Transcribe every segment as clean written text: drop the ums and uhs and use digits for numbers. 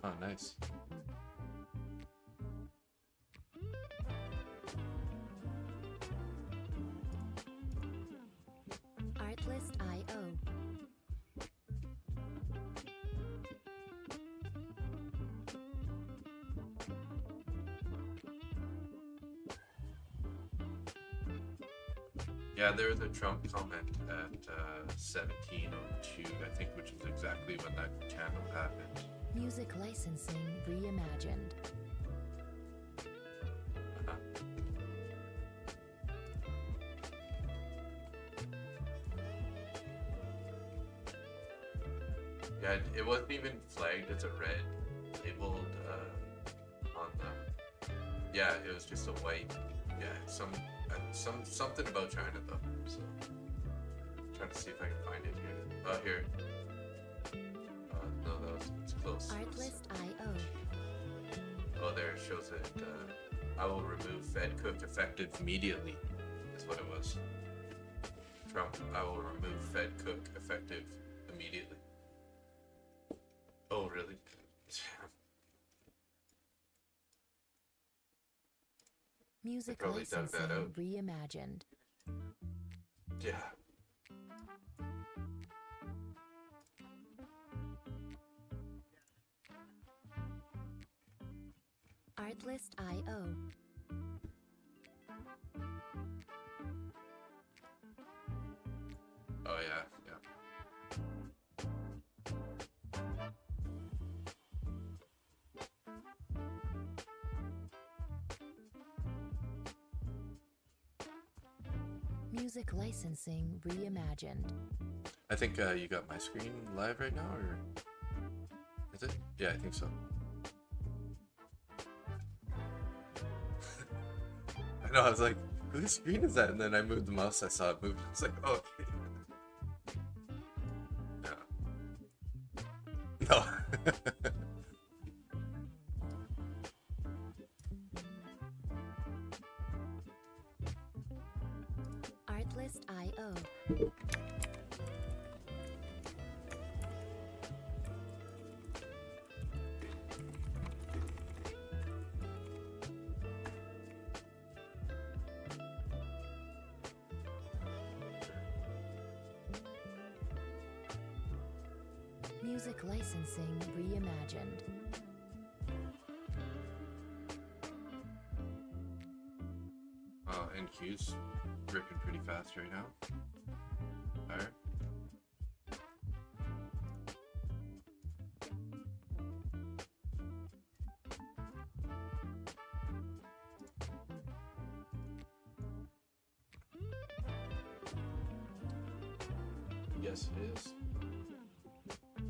Oh, nice. Artlist.io. Yeah, there was a Trump comment at 17:02, I think, which is exactly when that candle happened. Music licensing reimagined. Uh-huh. Yeah, it wasn't even flagged as a red, labeled on the. Yeah, it was just a white. Yeah, something about China though. So, trying to see if I can find it here. Oh, here. No, it's close. Artlist.io. Oh, there it shows it. I will remove Fed cook effective immediately. That's what it was. Trump, I will remove Fed cook effective immediately. Oh, really? Music probably dug that licensing out. reimagined. Yeah. Artlist.io. Oh, yeah. Music licensing reimagined. I think you got my screen live right now, or is it? Yeah, I think so. I know, I was like, whose screen is that? And then I moved the mouse, I saw it move. I was like, oh, okay. No. Artlist.io. Music licensing reimagined. NQ's ripping pretty fast right now. Fire. Yes, it is.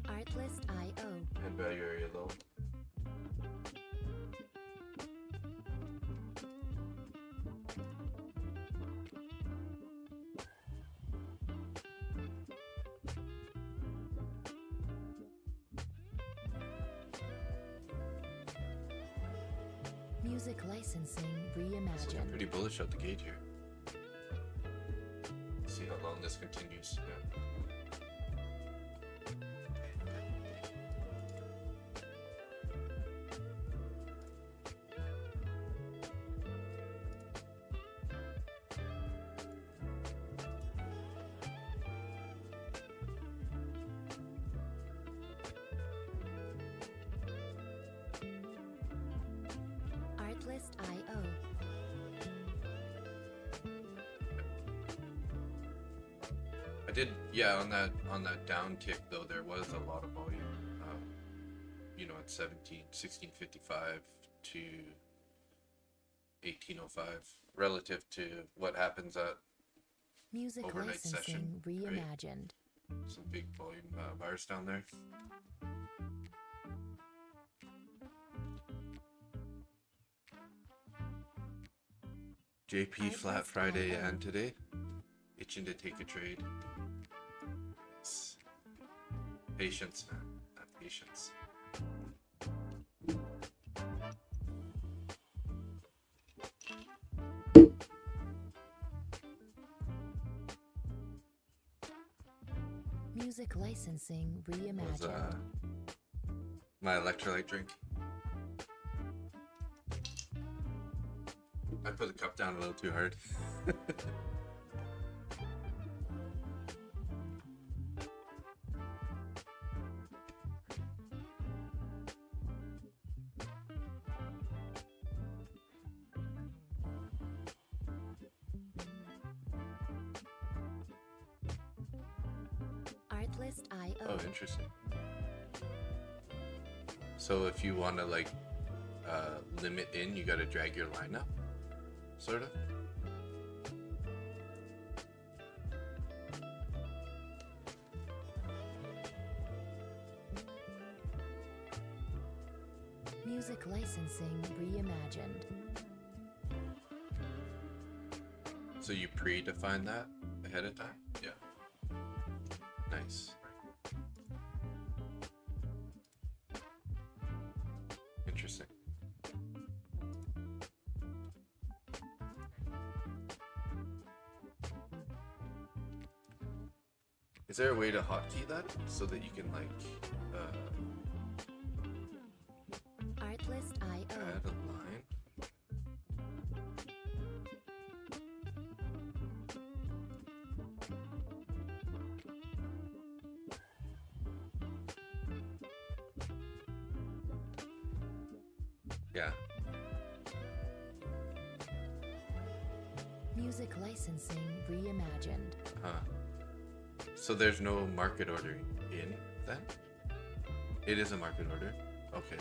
Artlist.io. And value area low. Music licensing So I'm reimagined. pretty bullish out the gate here. See how long this continues. Yeah. Artlist.io. I did, yeah, on that down tick though, there was a lot of volume. You know, at 1655 to 1805, relative to what happens at Music overnight licensing session, right? reimagined. Some big volume bars down there. JP flat Friday and today. Itching to take a trade. It's patience, man. Not patience. Music licensing Was, reimagined. My electrolyte drink. I put the cup down a little too hard. Artlist.io. Oh, interesting. So if you want to like limit in, you got to drag your line up, sort of. Music licensing reimagined. So you predefine that ahead of time? Yeah. Nice. Interesting. Is there a way to hotkey that so that you can like Artlist.io. add a line? Yeah. Music licensing reimagined. Huh. So there's no market order in then? It is a market order? Okay.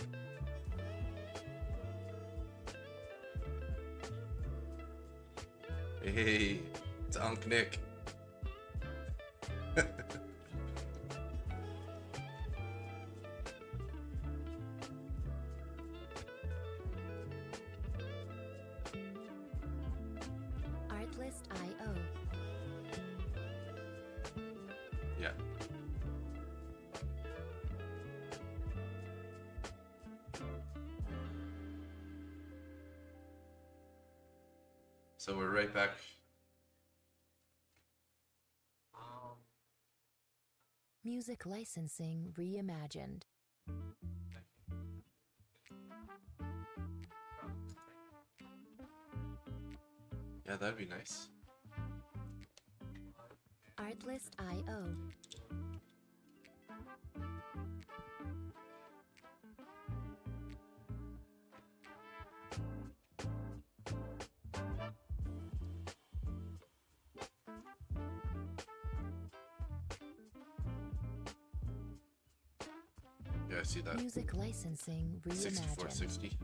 Hey, it's Unc Nick. Artlist.io. Yeah. So we're right back. Music licensing reimagined. Yeah, that'd be nice. Artlist.io. Yeah, I see that. Music licensing reimagined. 6460.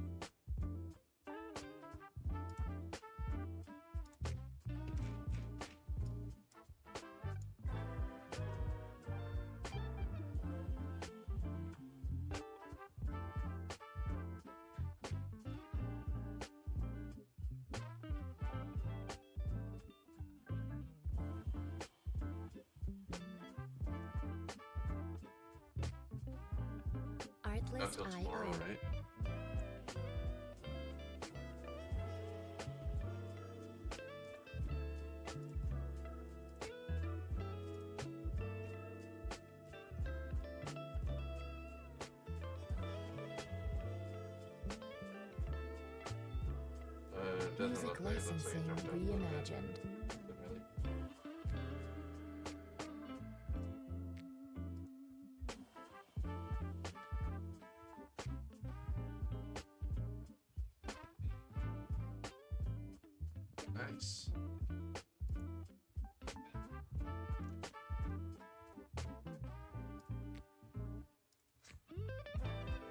Not till tomorrow, Artlist.io. right? Doesn't Music look like it. Looks like it licensing jumped up a little bit. reimagined. But really. Nice.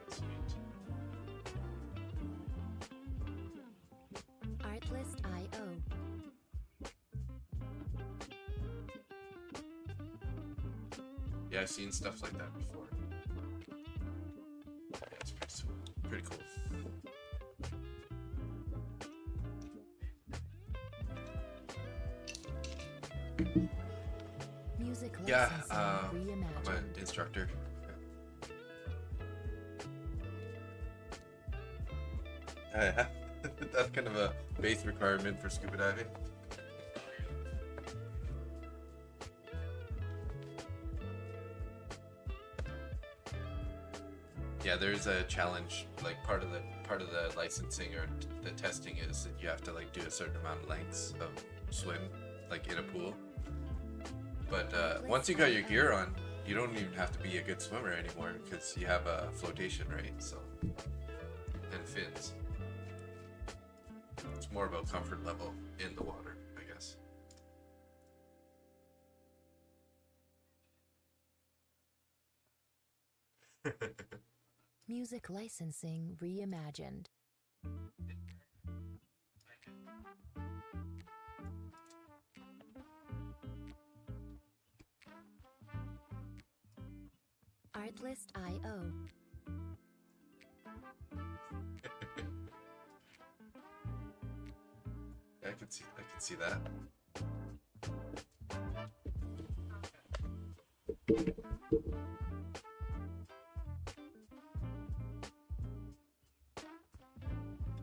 Sweet. Artlist.io. Yeah, I've seen stuff like that before. Yeah, it's pretty sweet. Pretty cool. Music Yeah, licensing I'm reimagined. an instructor. Yeah. That's kind of a base requirement for scuba diving. Yeah, there's a challenge. Like part of the licensing or the testing is that you have to like do a certain amount of lengths of swim, like in a pool. But once you got your gear on, you don't even have to be a good swimmer anymore because you have a flotation, right? So, and fins. It's more about comfort level in the water, I guess. Music licensing reimagined. Artlist.io. I can see that.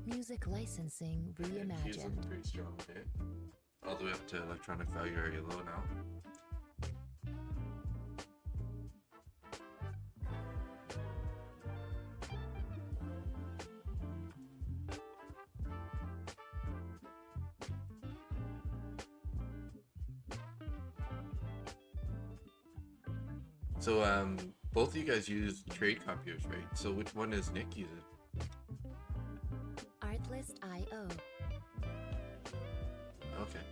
Music licensing He's looking reimagined. pretty strong, eh? All the way up to electronic value area low now. So both of you guys use trade copiers, right? So which one is Nick using? Artlist.io. Okay.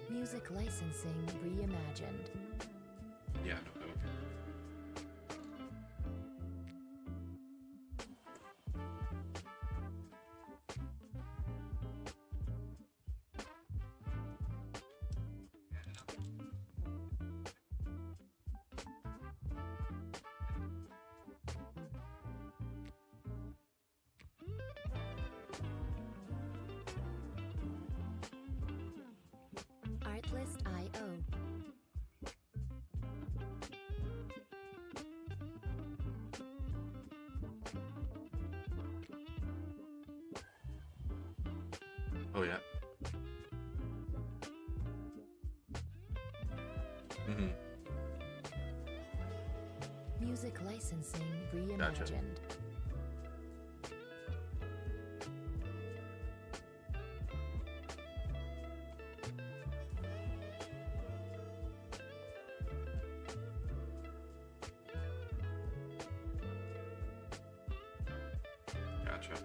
Music licensing reimagined. Yeah, no, okay. Artlist.io. Oh yeah. Mm-hmm. Music licensing reimagined. Gotcha. Gotcha.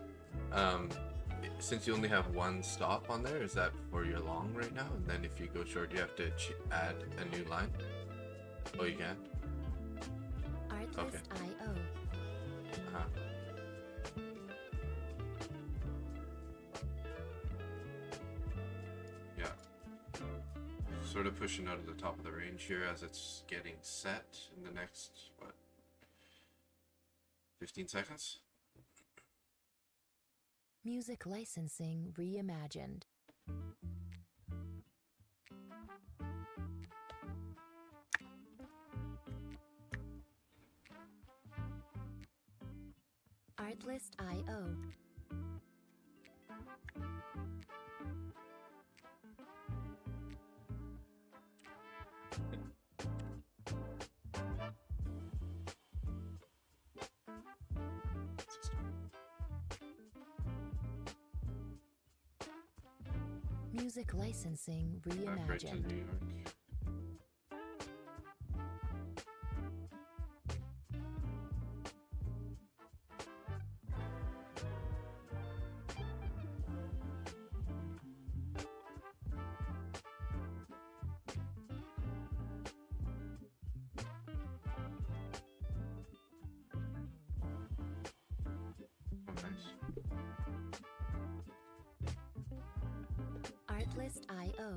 Since you only have one stop on there, is that for your long right now? And then if you go short, you have to add a new line? Oh, you can? Artlist.io. Uh-huh. Yeah. Sort of pushing out of the top of the range here as it's getting set in the next, what, 15 seconds? Music licensing reimagined. Artlist.io. Music licensing Back right to reimagined. New York. Oh, nice. Artlist.io.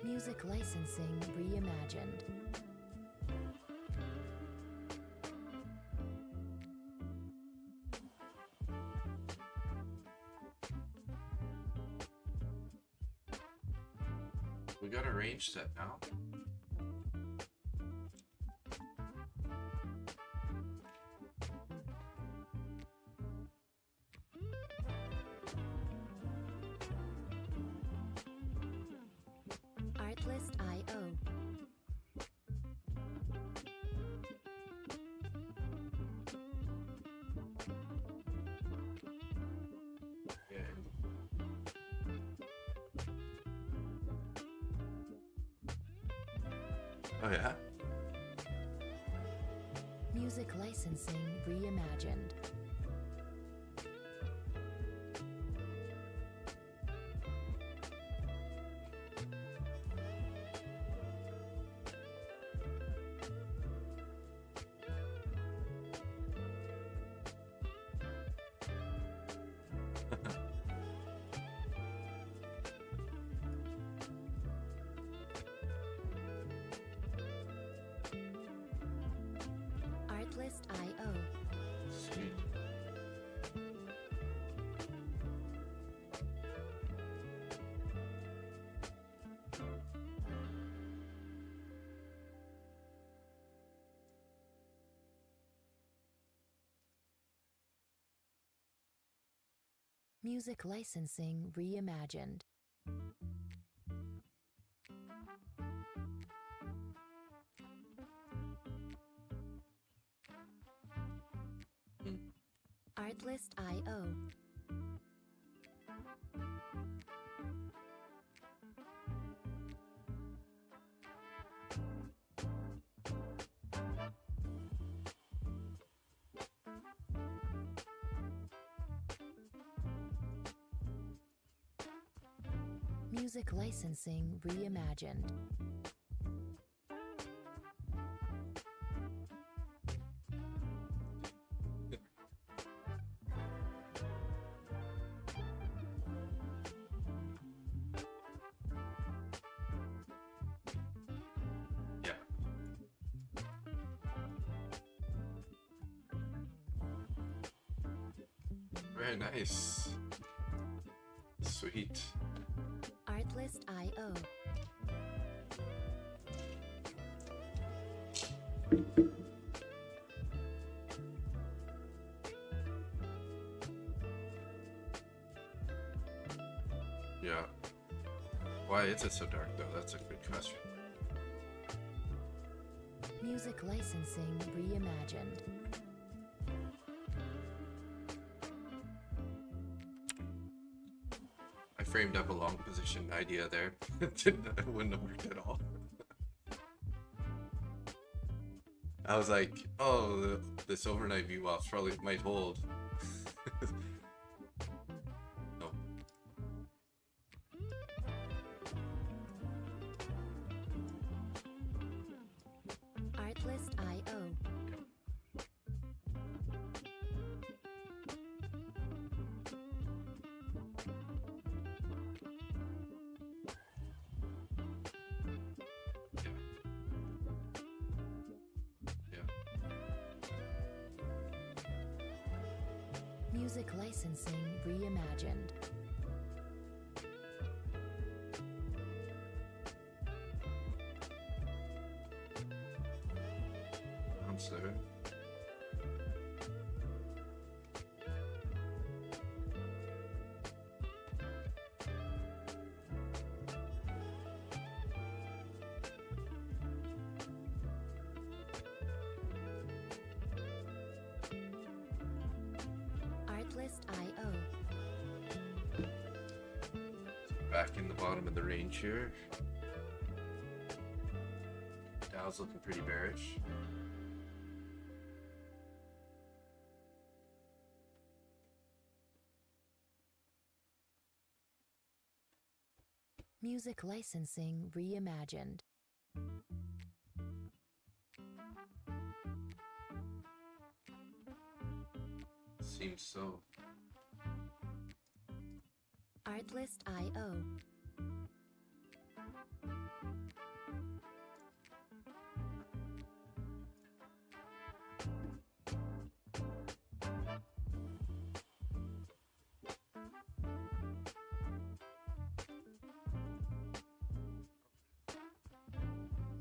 Music licensing reimagined. We got a range set now. Artlist.io. Oh yeah? Music licensing reimagined. Artlist.io. Sweet. Music licensing reimagined. Artlist.io. Music licensing reimagined. Yeah. Very nice. Sweet. Artlist.io. Yeah. Why is it so dark though? That's a good question. Music licensing reimagined. I framed up a long position idea there. It wouldn't have worked at all. I was like, oh, this overnight VWAP probably might hold. No. Artlist.io. Music licensing reimagined. I'm sorry. Artlist.io. Back in the bottom of the range here. Dow's looking pretty bearish. Music licensing reimagined. Seems so. Artlist.io.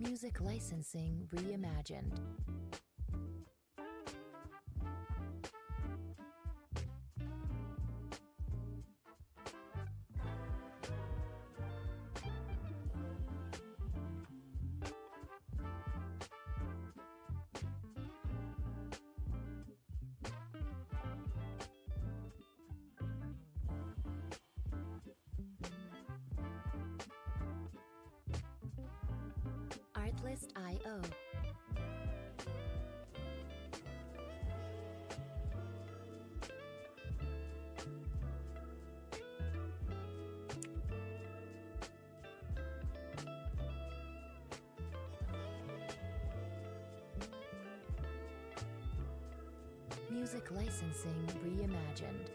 Music licensing reimagined. Artlist.io. Music licensing reimagined.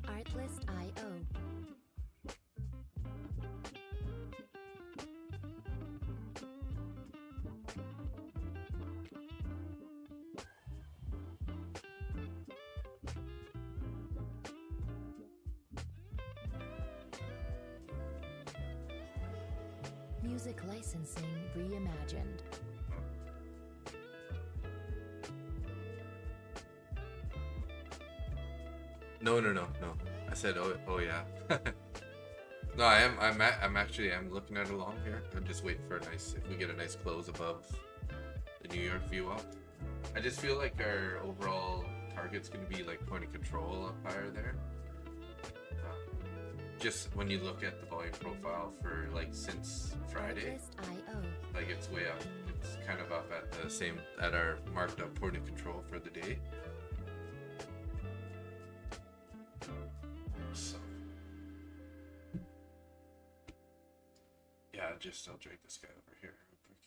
Artlist.io. Music licensing reimagined. No. I said, oh yeah. No, I'm actually looking at it along here. I'm just waiting for if we get a nice close above the New York VWAP. I just feel like our overall target's gonna be like point of control up higher there. Just when you look at the volume profile for like since Friday, like it's way up. It's kind of up at our marked up point of control for the day. So yeah, I'll drag this guy over here real quick.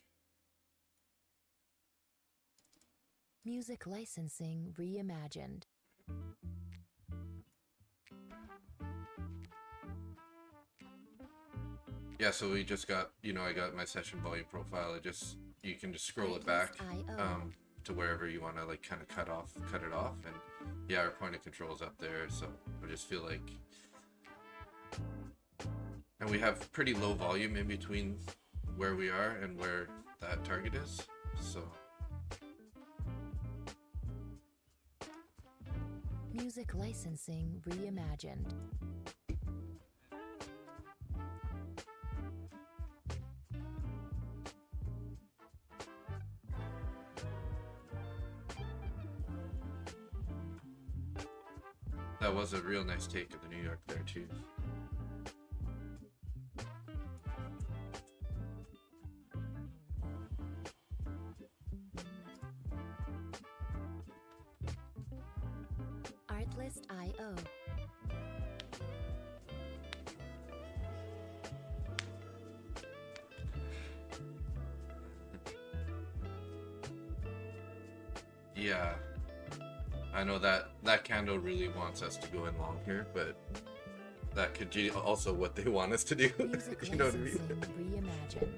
Music licensing reimagined. Yeah, so we just got, I got my session volume profile. You can just scroll it back to wherever you want to like kind of cut it off, and yeah, our point of control is up there. So I just feel like, and we have pretty low volume in between where we are and where that target is. So Music licensing reimagined. that was a real nice take of the New York there too. Artlist.io. Yeah, I know that candle really wants us to go in long here, but that could be also what they want us to do. You know what I mean? Reimagined.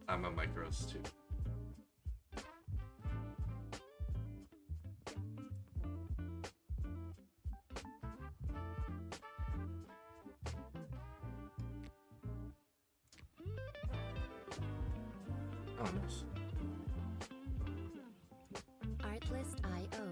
I'm a micros too. Oh, nice. Artlist.io.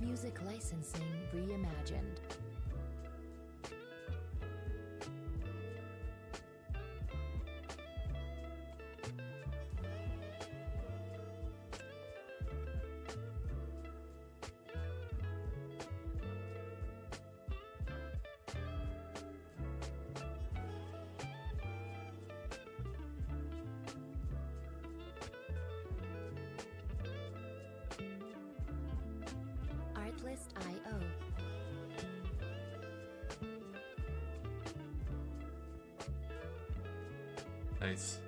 Music licensing reimagined. Artlist.io. Nice.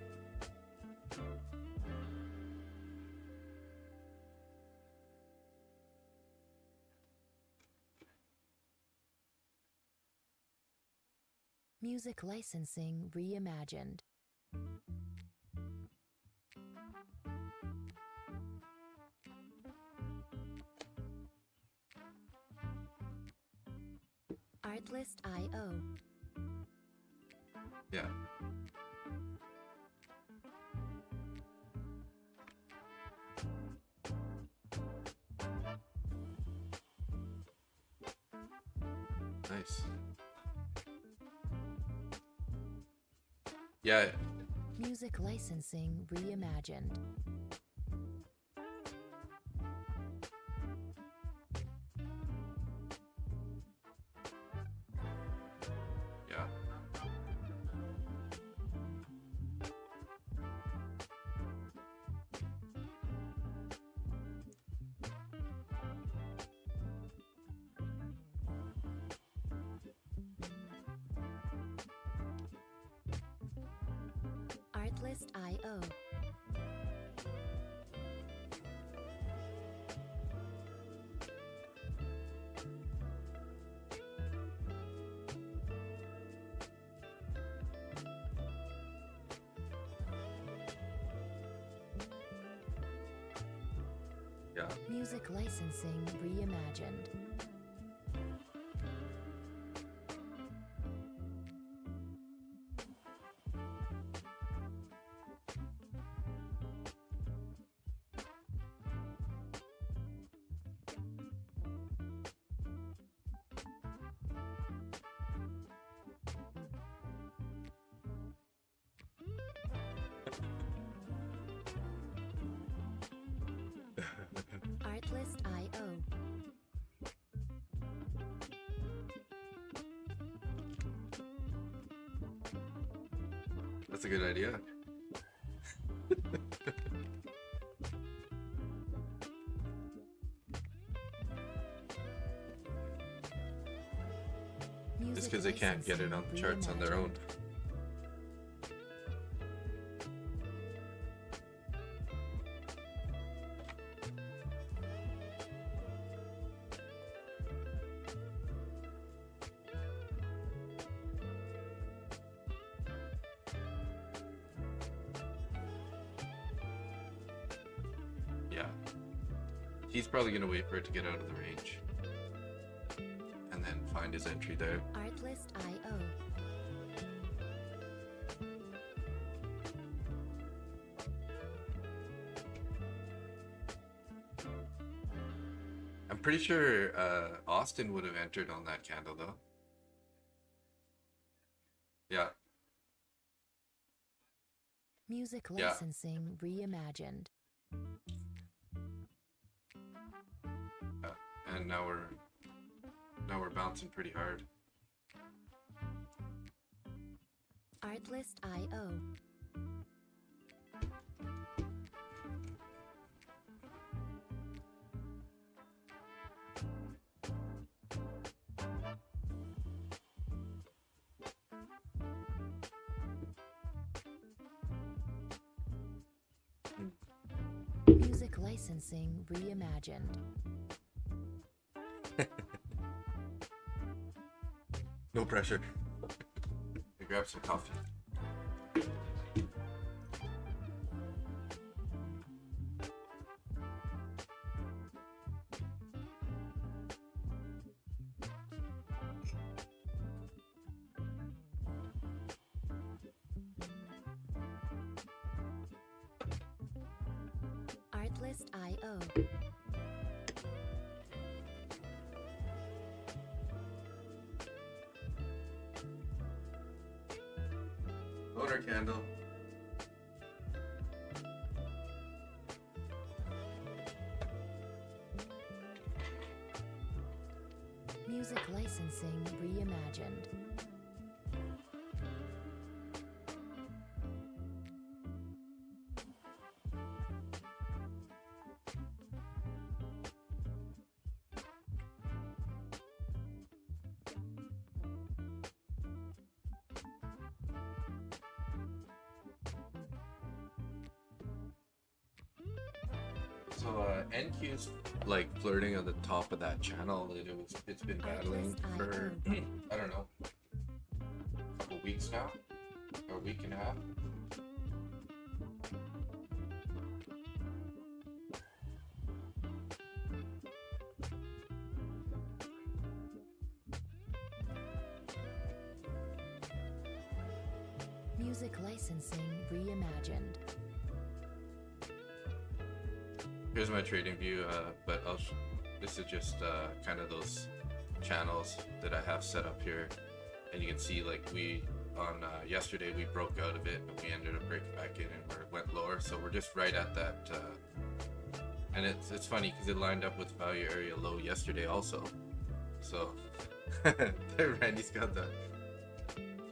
Music licensing reimagined. Artlist.io. Yeah. Nice. Yeah. Music licensing reimagined. Yeah. Artlist.io. Yeah. Music licensing reimagined. Artlist.io. That's a good idea. Just because they can't get it on the charts on their own. Yeah. He's probably gonna wait for it to get out of the range. And then find his entry there. Artlist.io. I'm pretty sure Austin would have entered on that candle though. Yeah. Music Yeah. licensing reimagined. And now we're bouncing pretty hard. Artlist.io. Music licensing reimagined. No pressure. Grab some coffee. Artlist.io. Loader candle. Music licensing reimagined. NQ's like flirting on the top of that channel that it's been battling for I don't know, a couple weeks now, or a week and a half. Music licensing reimagined. Here's my trading view, but this is just kind of those channels that I have set up here, and you can see like yesterday we broke out of it and we ended up breaking back in and went lower, so we're just right at that, and it's funny because it lined up with value area low yesterday also, so there Randy's got the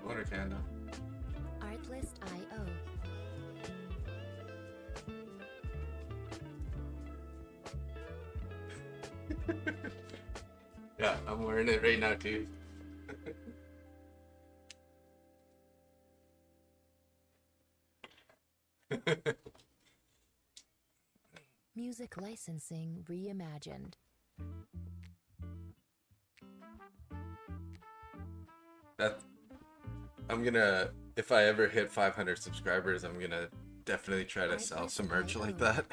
owner candle. Artlist.io. Yeah, I'm wearing it right now too. Music licensing reimagined. I'm gonna, if I ever hit 500 subscribers, I'm gonna definitely try to sell some merch like that.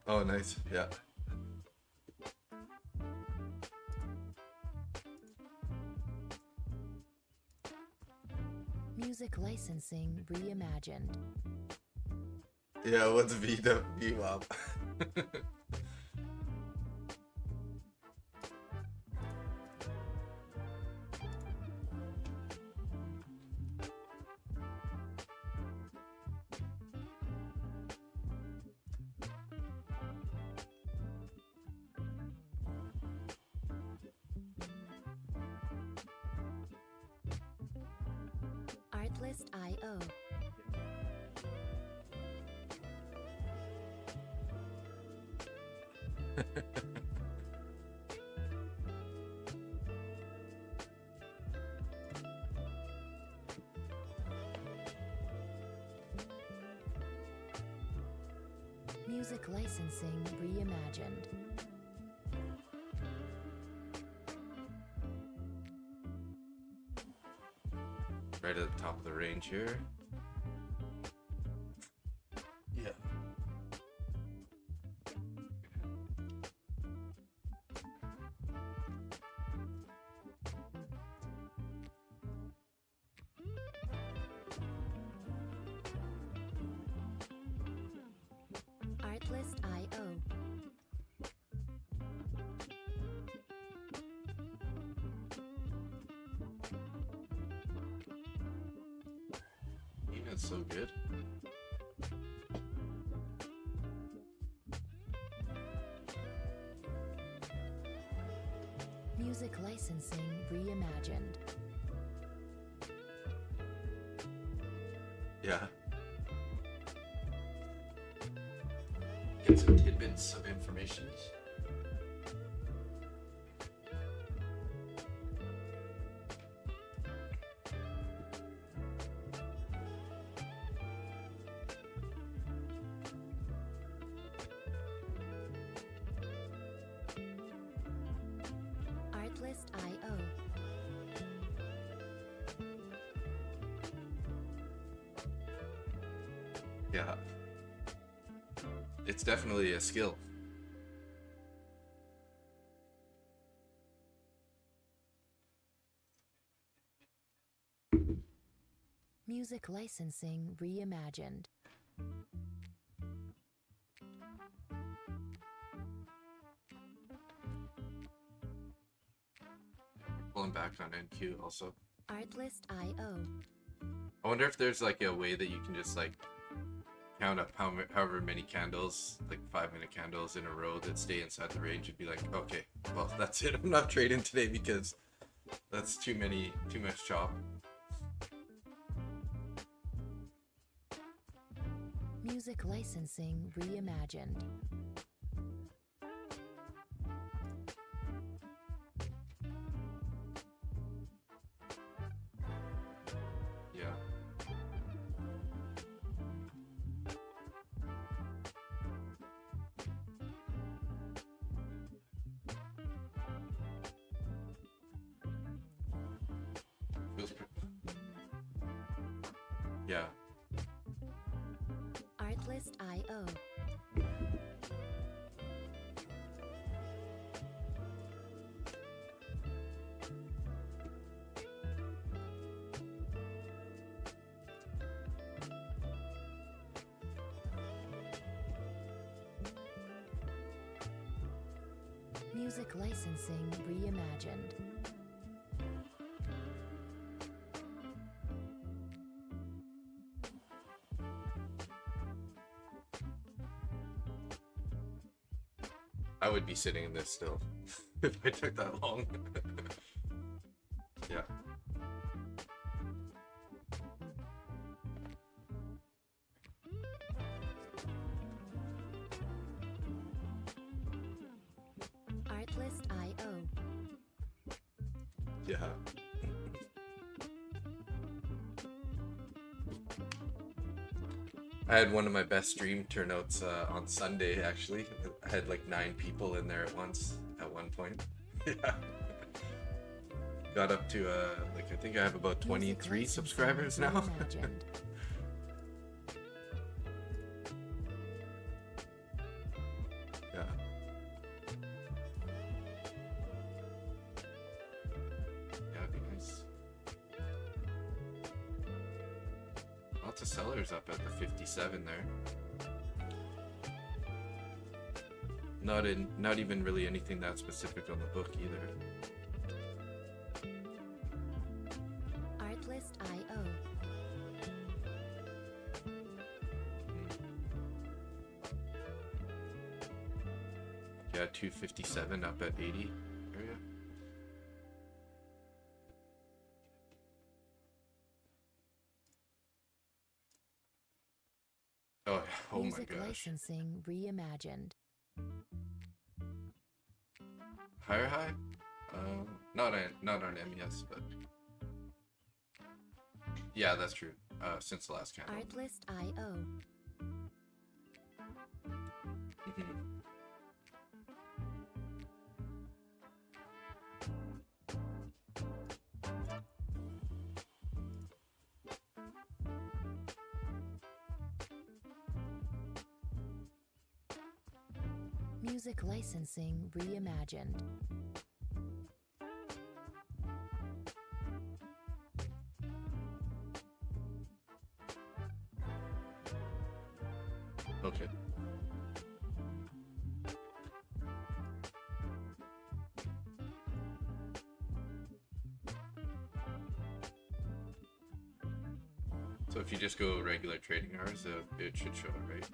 Oh, nice. Yeah. Music licensing reimagined. Yeah, what's VWAP? Artlist.io. Music licensing reimagined. Right at the top of the range here. Yeah. Artlist.io. That's so good. Music licensing reimagined. Yeah. Get some tidbits of information. Artlist.io. Yeah. It's definitely a skill. Music licensing reimagined. Pulling back on NQ also. Artlist.io. I wonder if there's like a way that you can just like count up however many candles, like 5-minute candles in a row that stay inside the range and be like, okay, well that's it. I'm not trading today because that's too much chop. Music licensing reimagined. Yeah. Artlist.io. Music licensing reimagined. I would be sitting in this still if I took that long. Yeah. Artlist.io. Yeah. I had one of my best stream turnouts on Sunday, actually. I had like 9 people in there at once at one point. Yeah. Got up to, like, I think I have about 23 subscribers now. Reimagined. Yeah. Yeah, it'd be nice. Lots of sellers up at the 57 there. Not even really anything that specific on the book either. Artlist.io. Yeah, 257 up at 80 area. Oh, oh my Music gosh. licensing reimagined. Higher high? Not on MES, but yeah, that's true. Since the last candle. Artlist.io. Mhm. Music licensing reimagined. Okay. So if you just go regular trading hours, it should show it, right?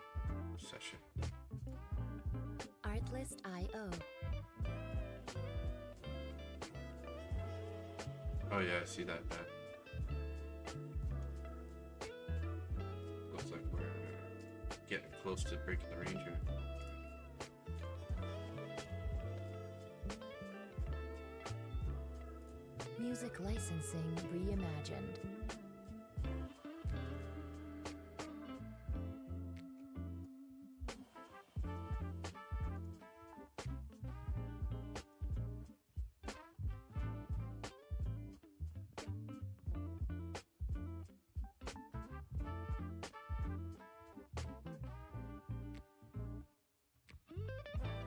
Session. Artlist.io. Oh yeah, I see that. Looks like we're getting close to breaking the range here. Music licensing reimagined.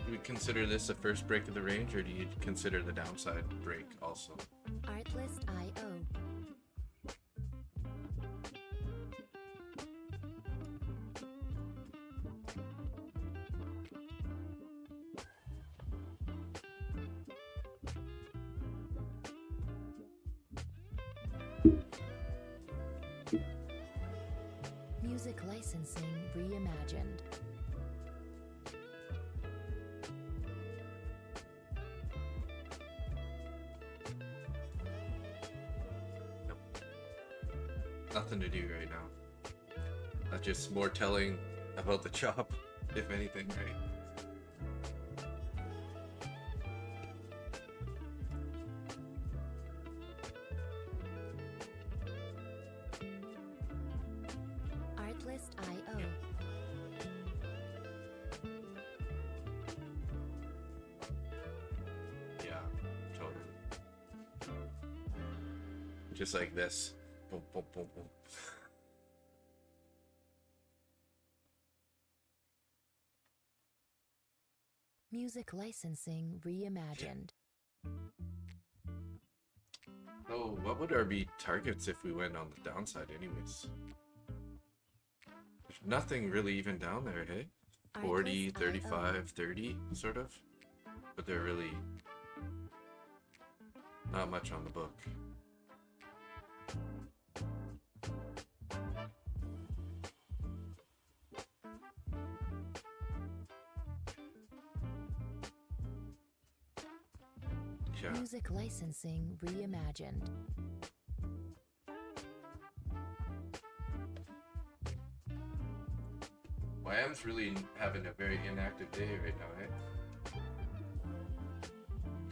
Do we consider this the first break of the range, or do you consider the downside break also? Artlist.io. Music licensing reimagined. Nothing to do right now. That's just more telling about the chop, if anything, right? Artlist.io. Yeah, totally. Just like this. Boom, boom, boom, boom. Music licensing reimagined. Oh, what would our be targets if we went on the downside anyways? There's nothing really even down there, hey? 40, 35, 30, sort of. But they're really not much on the book. Yeah. Music licensing reimagined. YM's really having a very inactive day right now, eh?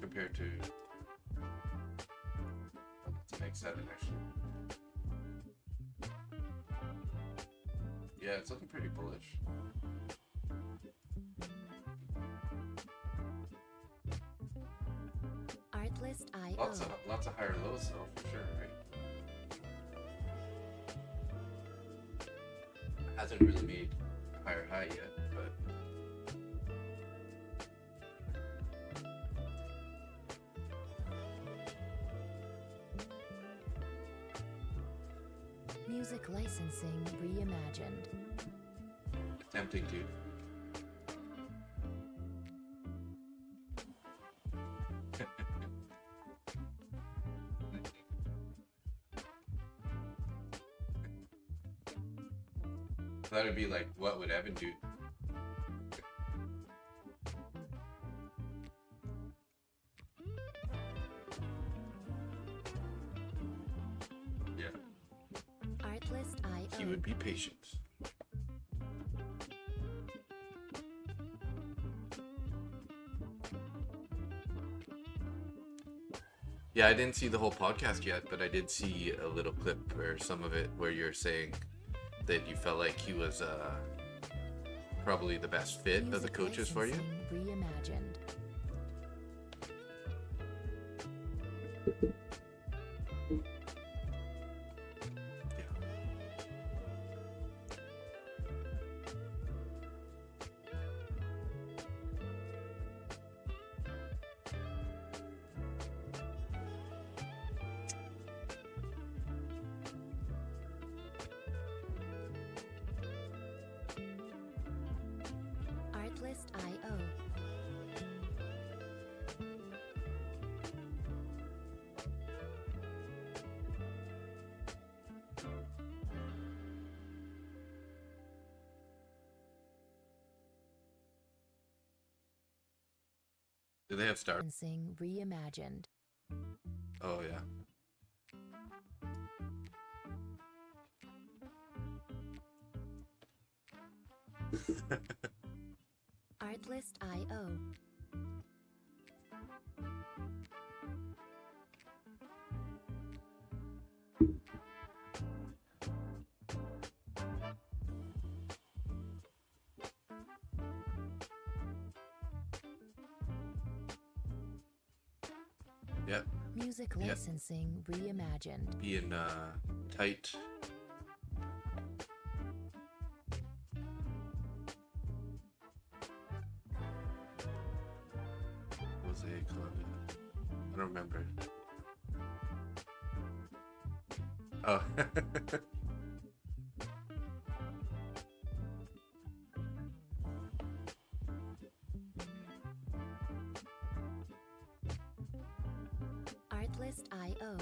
Compared to X7 actually. Yeah, it's looking pretty bullish. Artlist.io. Lots of higher lows though, for sure, right? Hasn't really made a higher high yet, but Music licensing reimagined. attempting to. That would be like, what would Evan do? Yeah, Artlist.io. he would be patient. Yeah, I didn't see the whole podcast yet, but I did see a little clip or some of it where you're saying that you felt like he was probably the best fit of the Music coaches for you. licensing reimagined. Yeah. Artlist.io. Do they have star? Licensing reimagined. Oh yeah. Artlist.io. Yep. Music Yep. licensing reimagined. Being tight. Jose Columbia. I don't remember. Oh. Artlist.io.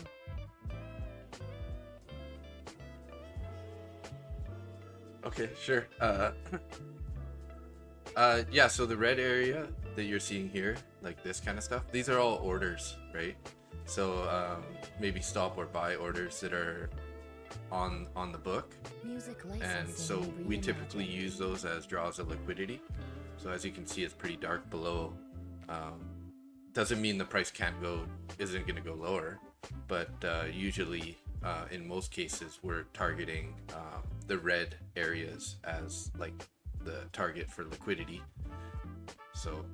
Okay, sure. Yeah, so the red area that you're seeing here, like this kind of stuff, these are all orders, right? So maybe stop or buy orders that are on the book. Music licensing And so we typically reimagined. use those as draws of liquidity. So as you can see, it's pretty dark below. Doesn't mean the price isn't going to go lower, but usually in most cases we're targeting the red areas as like the target for liquidity. So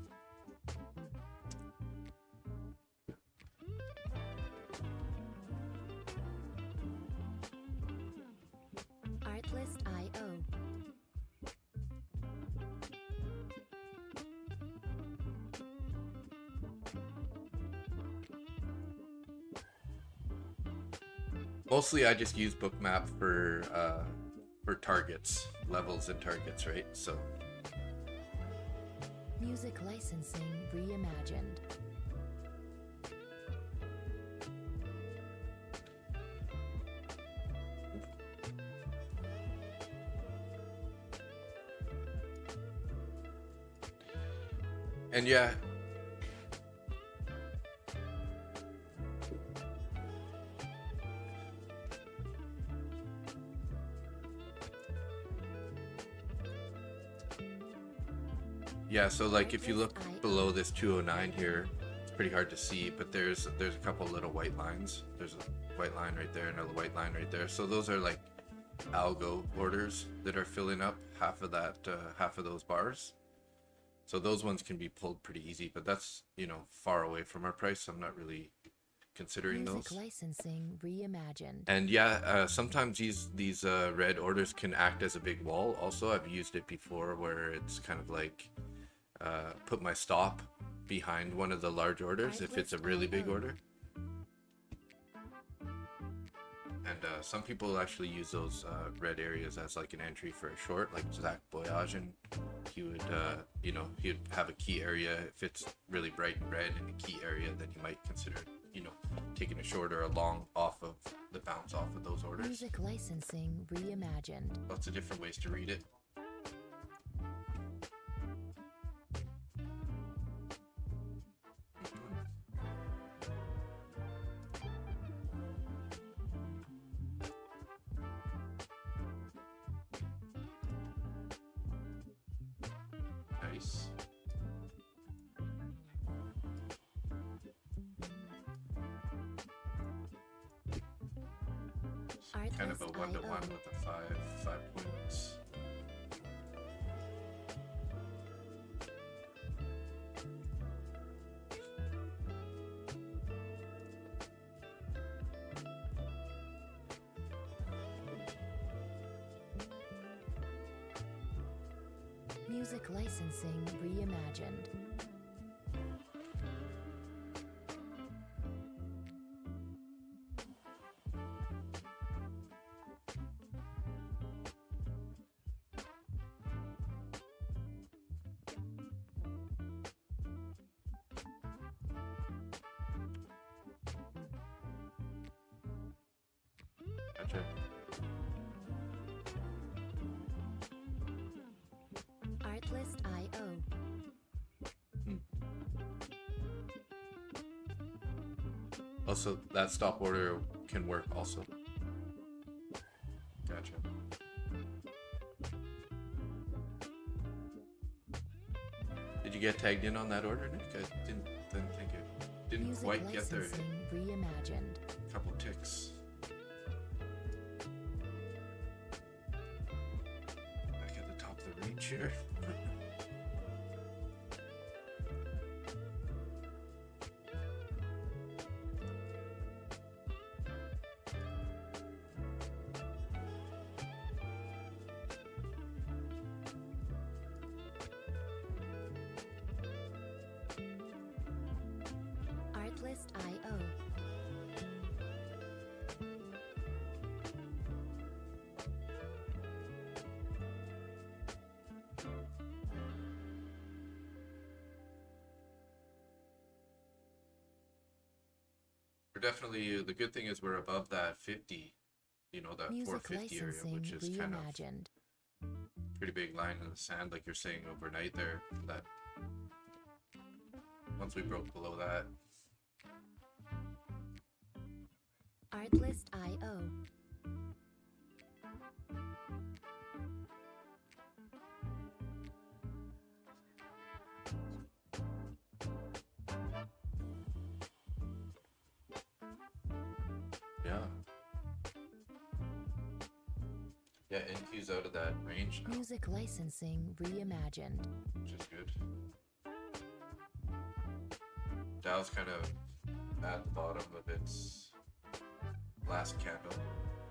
Artlist.io. Mostly I just use Bookmap for targets, levels and targets, right? So Music licensing reimagined. and yeah, yeah, so like if you look below this 209 here, it's pretty hard to see, but there's a couple little white lines. There's a white line right there, another white line right there. So those are like algo orders that are filling up half of that, half of those bars. So those ones can be pulled pretty easy, but that's, you know, far away from our price. So I'm not really considering Music those. licensing reimagined. And yeah, sometimes these red orders can act as a big wall. Also, I've used it before where it's kind of like put my stop behind one of the large orders if it's a really big order. And some people actually use those red areas as like an entry for a short, like Zach Boyajian. He would, you know, he'd have a key area. If it's really bright and red in a key area, then you might consider, you know, taking a short or a long off of the bounce off of those orders. Music licensing reimagined. Lots of different ways to read it. Nice. Kind of a 1-to-1 with the 5 points. Music licensing reimagined. Gotcha. Artlist.io. Also, that stop order can work also. Gotcha. Did you get tagged in on that order, Nick? I didn't think it didn't Music quite get there. licensing reimagined. A couple ticks. Back at the top of the range here. Artlist.io. We're definitely, the good thing is we're above that 50, you know, that Music 450 area, licensing which is kind of reimagined. pretty big line in the sand, like you're saying overnight there. That once we broke below that, Artlist.io. yeah. Yeah, NQ's out of that range now, Music licensing reimagined. which is good. Dow's kind of at the bottom of its last candle,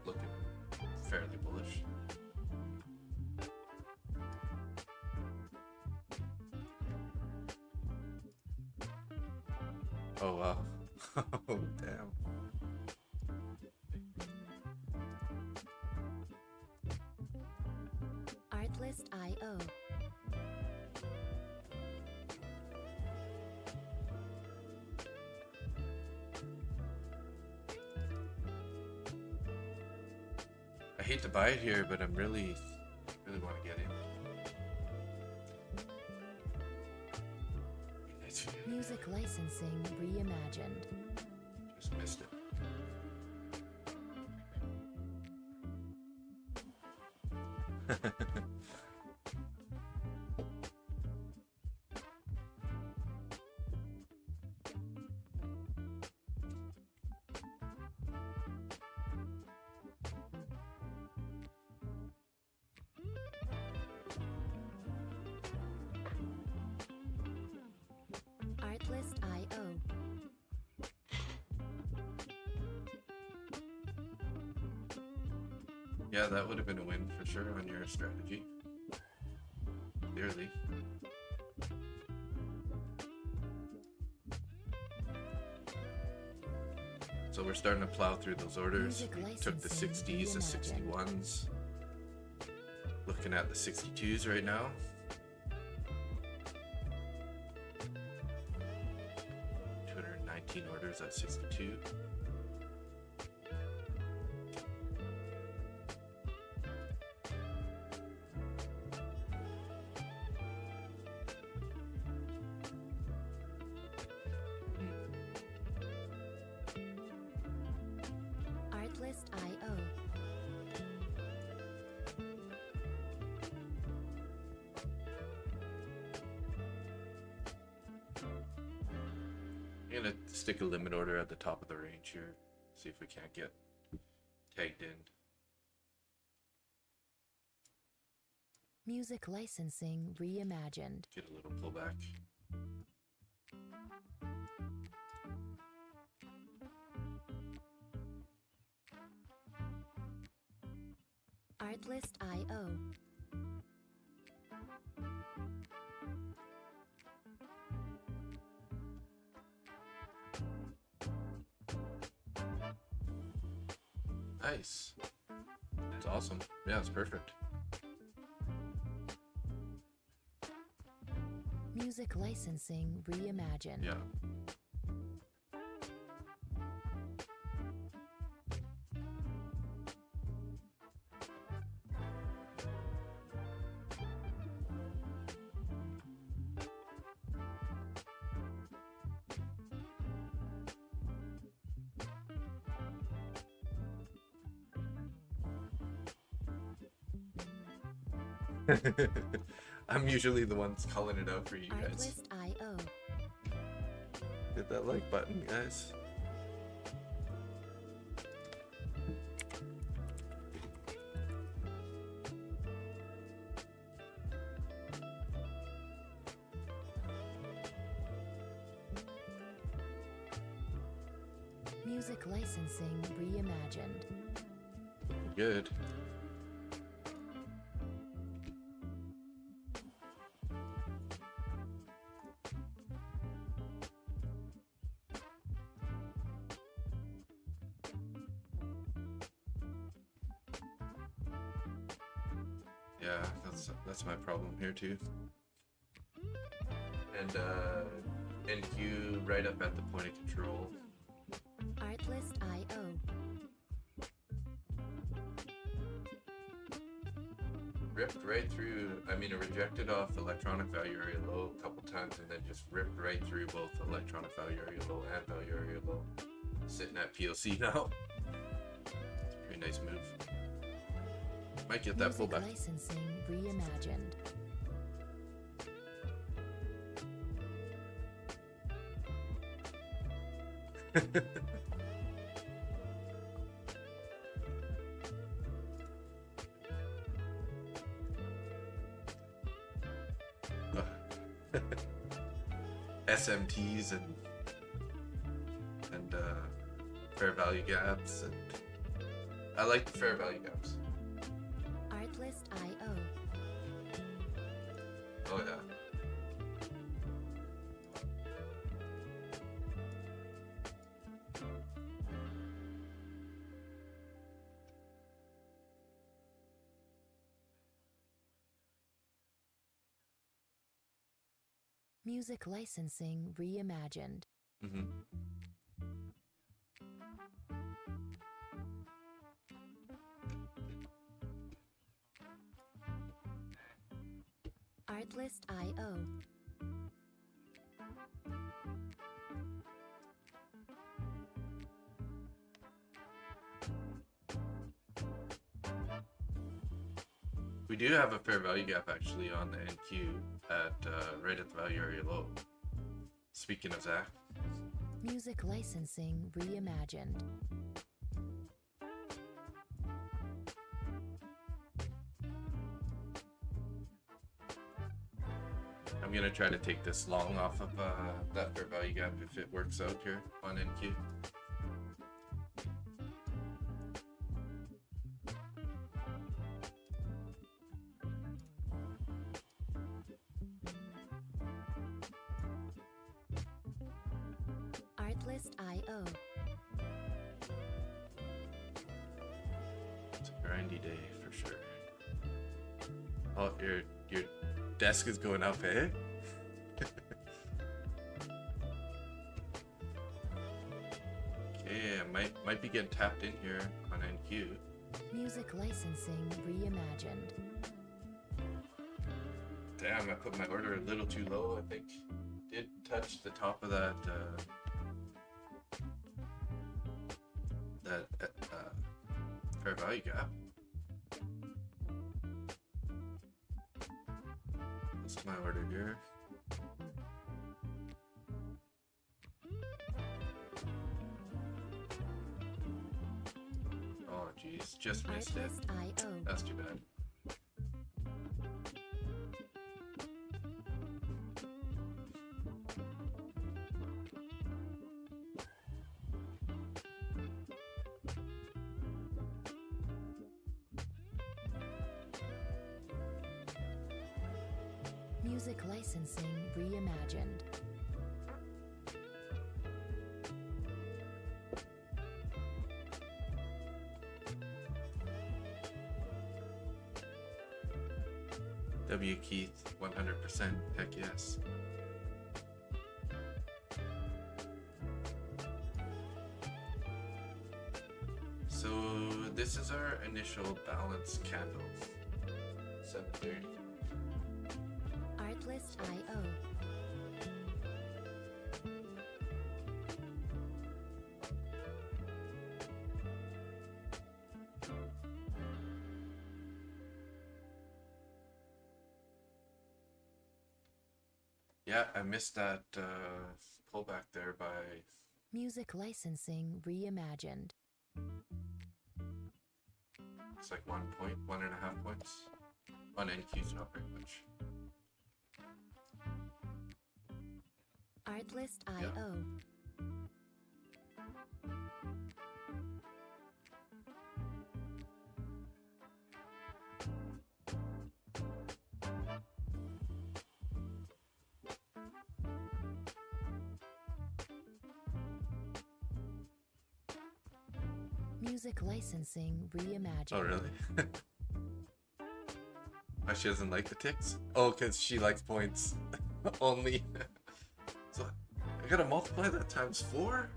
looking fairly bullish. Oh wow. Oh damn. I.O. I hate to buy it here, but I'm really want to get it. Music licensing reimagined. Just missed it. Artlist I.O. Yeah, that would have been a win for sure on your strategy. Clearly. So we're starting to plow through those orders. We took the 60s, the 61s. Looking at the 62s right now. Orders at 62. Artlist I.O. I'm gonna stick a limit order at the top of the range here. See if we can't get tagged in. Music licensing reimagined. Get a little pullback. Artlist I.O. Nice. It's awesome. Yeah, it's perfect. Music licensing reimagined. Yeah. I'm usually the ones calling it out for you guys. Artlist I.O. Hit that like button, guys. Music licensing reimagined. Good. Yeah, that's my problem here too. And NQ right up at the point of control. Artlist I.O. Ripped right through, I mean, it rejected off electronic value area low a couple times and then just ripped right through both electronic value area low and value area low. Sitting at POC now. It's a pretty nice move. Might get that Music pullback. licensing reimagined. SMTs and fair value gaps, and I like the fair value gaps. Artlist I.O. Oh yeah. Music licensing reimagined. Mm-hmm. Artlist.io. We do have a fair value gap actually on the NQ at right at the value area low. Speaking of Zach. Music licensing reimagined. I'm gonna try to take this long off of that fair value gap if it works out here on NQ. Artlist.io. It's a grindy day for sure. Oh, your desk is going up, eh? Okay, I might be getting tapped in here on NQ. Music licensing reimagined. Damn, I put my order a little too low. I think did touch the top of that fair value gap. What's my order here? Oh geez, just missed it. Artlist.io. That's too bad. Music licensing reimagined. W. Keith, 100%. Heck yes. So this is our initial balance candle. 7:30. Artlist.io. Yeah, I missed that pullback there by Music licensing reimagined. it's like 1 point, 1.5 points. On NQ's not very much. Artlist.io. Music licensing reimagined. Oh really? Oh, she doesn't like the ticks? Oh, because she likes points only. So I gotta multiply that times 4?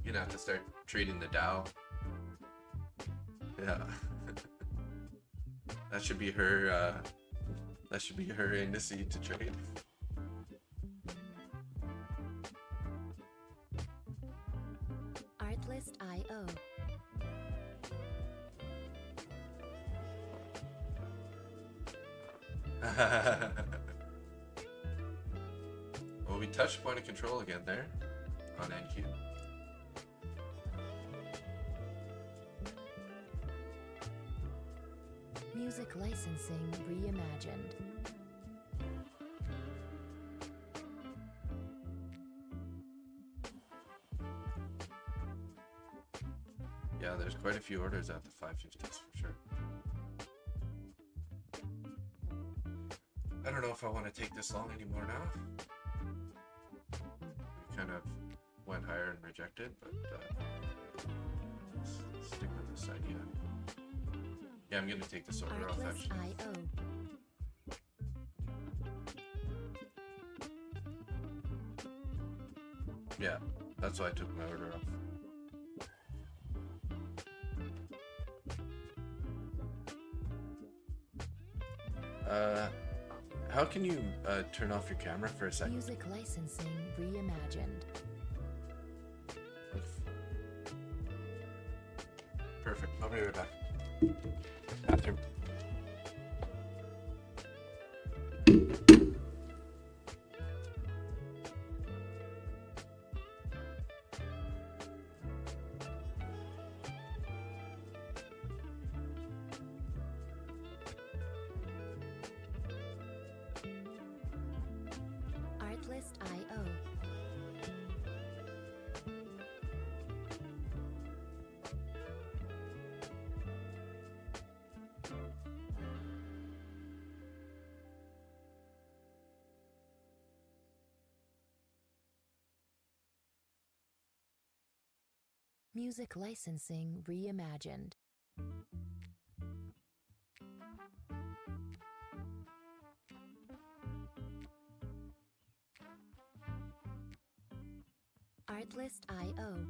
You're gonna have to start trading the Dow. Yeah. That should be her indice to trade. Artlist.io. Well, we touched point of control again there on NQ. Music licensing reimagined. Yeah, there's quite a few orders at the 550s for sure. I don't know if I want to take this long anymore now. We kind of went higher and rejected, but let's stick with this idea. Yeah, I'm going to take this order off actually. Artlist.io. Yeah, that's why I took my order off. How can you turn off your camera for a second? Music licensing reimagined. Perfect. I'll be right back. Bathroom. Artlist.io. Music licensing reimagined. Artlist.io.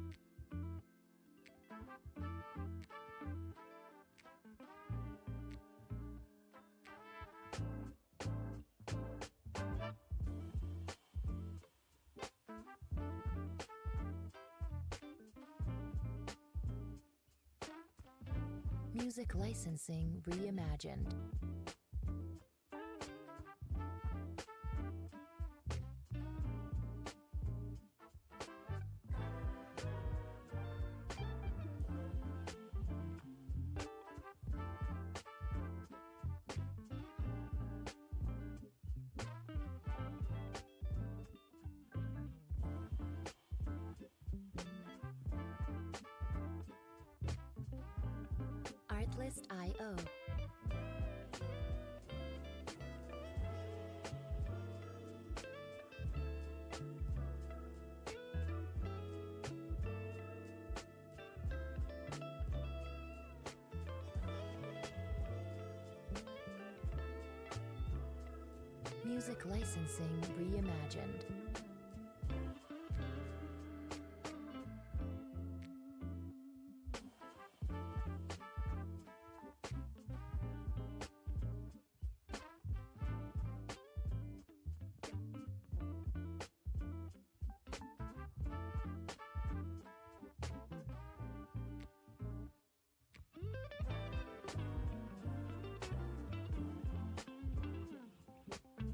Music licensing reimagined. Artlist.io. Music licensing reimagined.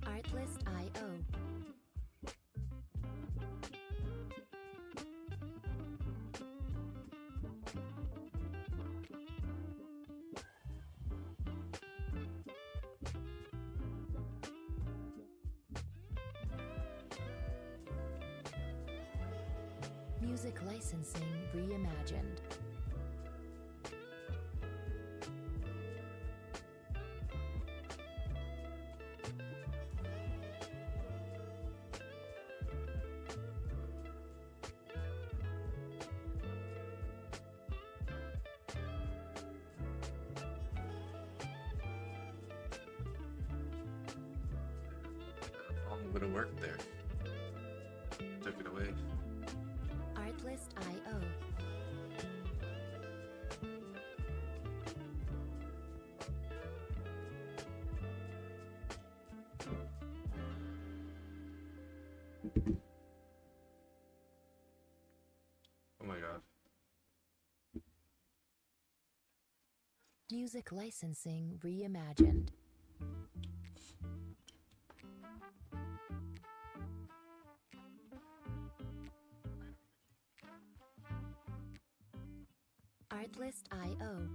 Artlist.io. Music licensing reimagined. Long bit of work there. Took it away. Artlist.io. Oh my god. Music licensing reimagined. Artlist.io.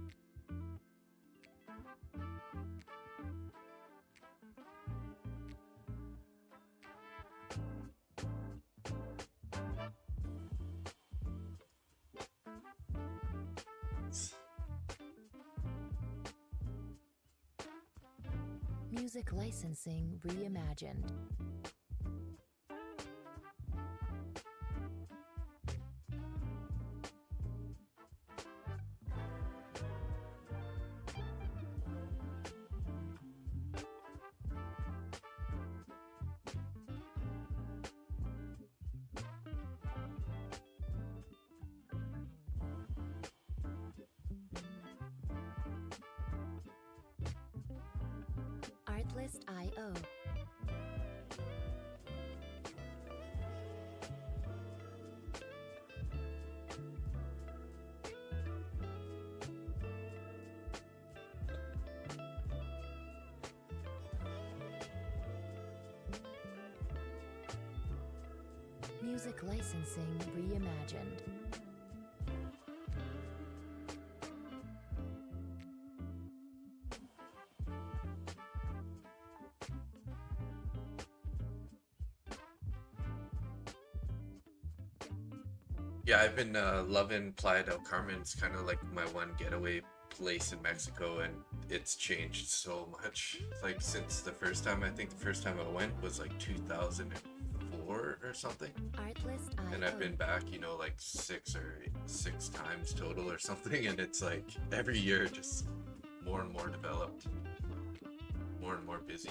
Music licensing reimagined. Artlist.io. Music licensing reimagined. Yeah, I've been loving Playa del Carmen. It's kind of like my one getaway place in Mexico, and it's changed so much. Like since the first time, I think the first time I went was like 2004 or something. Artlist.io. And I've been back, you know, like six times total or something, and it's like every year just more and more developed, more and more busy.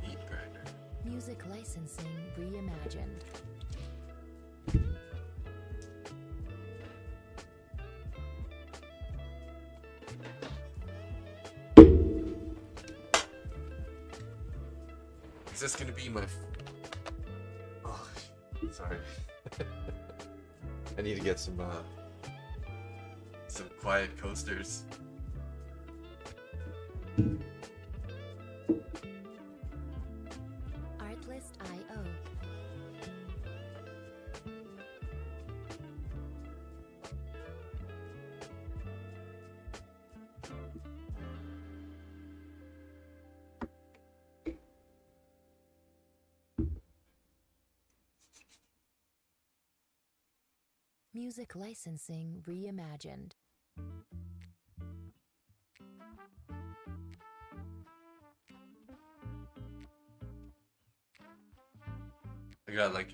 Meat grinder. Music licensing reimagined. Is this gonna be my? Oh, sorry. I need to get some quiet coasters. Artlist.io. Music licensing reimagined. I got like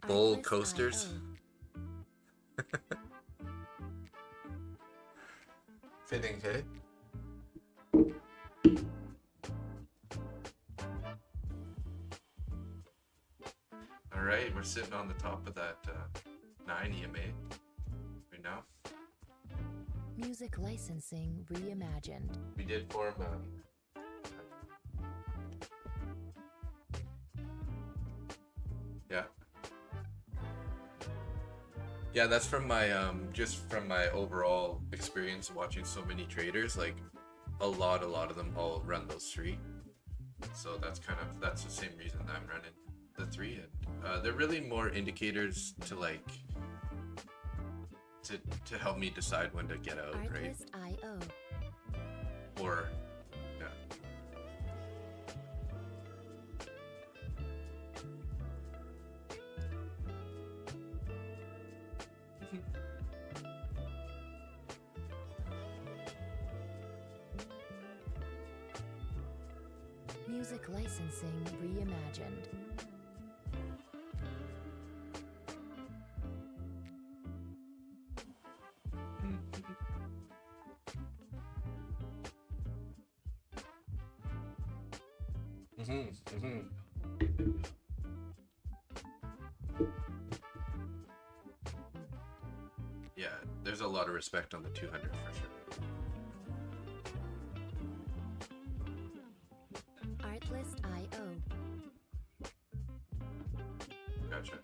bull Artlist.io. coasters. Fitting, hey? All right, we're sitting on the top of that 9 EMA right now. Music licensing reimagined. We did form yeah. Yeah, that's from my just from my overall experience watching so many traders. Like a lot of them all run those 3. So that's the same reason that I'm running the 3, and they're really more indicators to like to help me decide when to get out, right? Artlist.io. Or yeah. Music licensing reimagined. Yeah, there's a lot of respect on the 200 for sure. Artlist.io. Gotcha.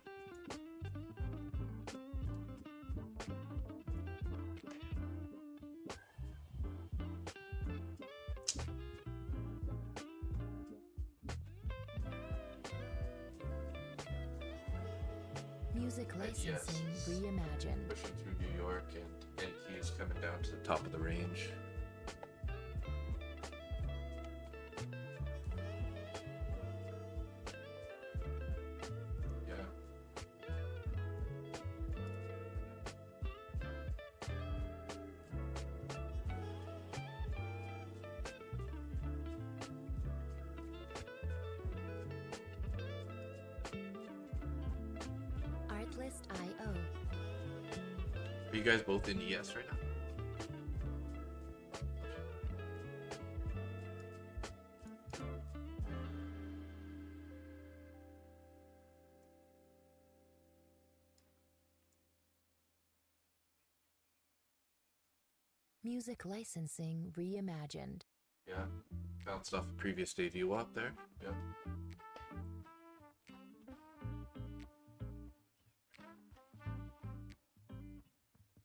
Music licensing reimagined. Pushing through New York, and NQ is coming down to the top of the range. Yeah. Artlist.io. Are you guys both in ES right now? Music licensing reimagined. Yeah, bounced off a previous day VWAP there. Yeah.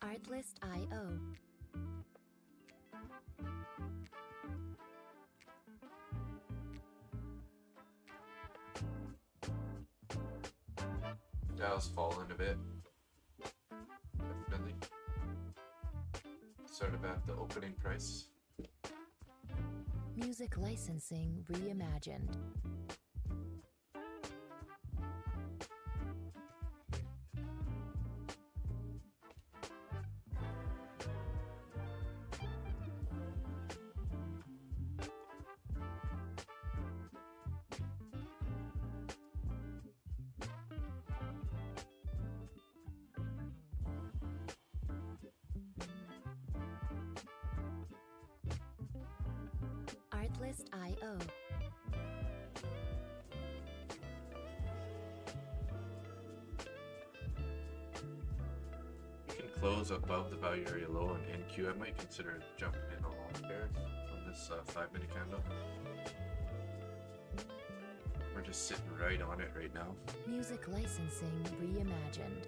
Artlist.io. Dow's fallen a bit. Definitely. Sort of at the opening price. Music licensing reimagined. Artlist.io. You can close above the value area low on NQ. I might consider jumping in a long pair on this 5-minute candle. We're just sitting right on it right now. Music licensing reimagined.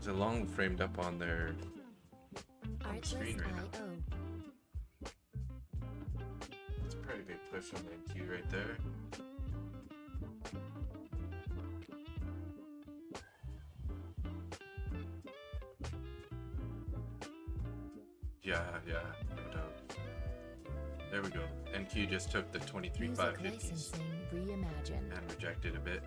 There's a long framed up on their screen right now. Artlist.io. It's a pretty big push on the NQ right there. Yeah, no doubt. There we go. NQ just took the 23 Music 550s licensing reimagined. and rejected a bit.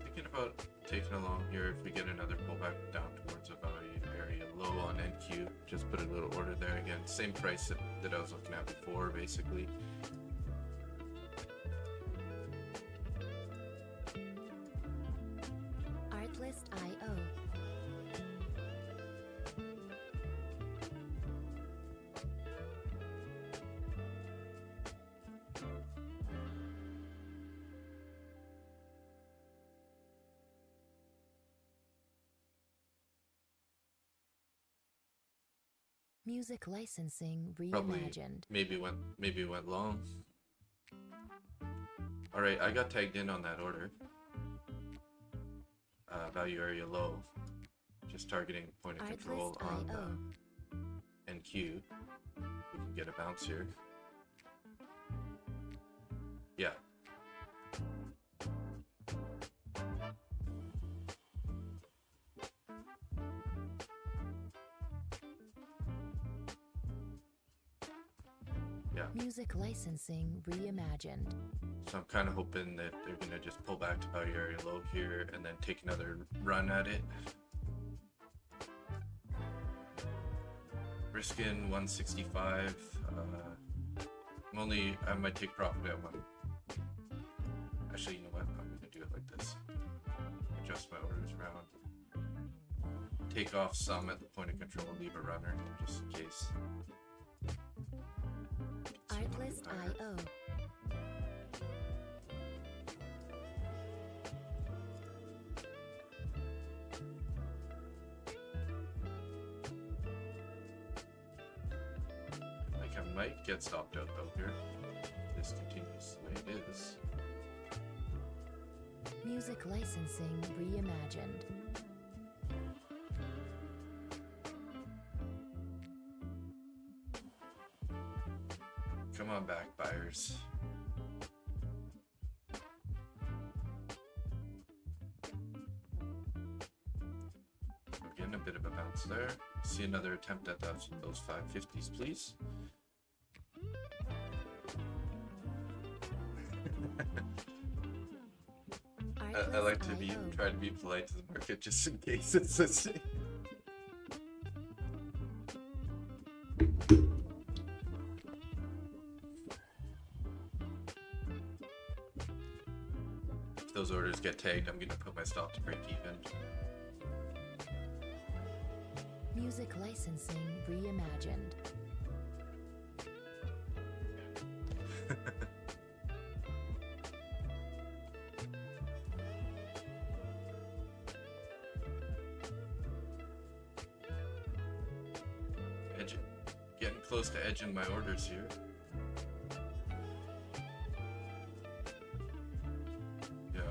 Thinking about taking along here if we get another pullback down towards a value area low on NQ. Just put a little order there again. Same price that I was looking at before, basically. Artlist.io. Music licensing Probably reimagined. maybe went long. All right, I got tagged in on that order. Value area low. Just targeting point of control on NQ. We can get a bounce here. Yeah. Yeah. Music licensing reimagined. So I'm kind of hoping that they're going to just pull back to value area low here and then take another run at it. Risking 165. I might take profit at one. Actually, you know what? I'm going to do it like this. Adjust my orders around. Take off some at the point of control, leave a runner just in case. Artlist.io. I might get stopped out though here. This continues the way it is. Music licensing reimagined. Come on back, buyers. We're getting a bit of a bounce there. See another attempt at those 550s, please. I like to try to be polite to the market just in case it's the same. If those orders get tagged, I'm gonna put my stop to break even. Music licensing reimagined. Getting close to edging my orders here. Yeah.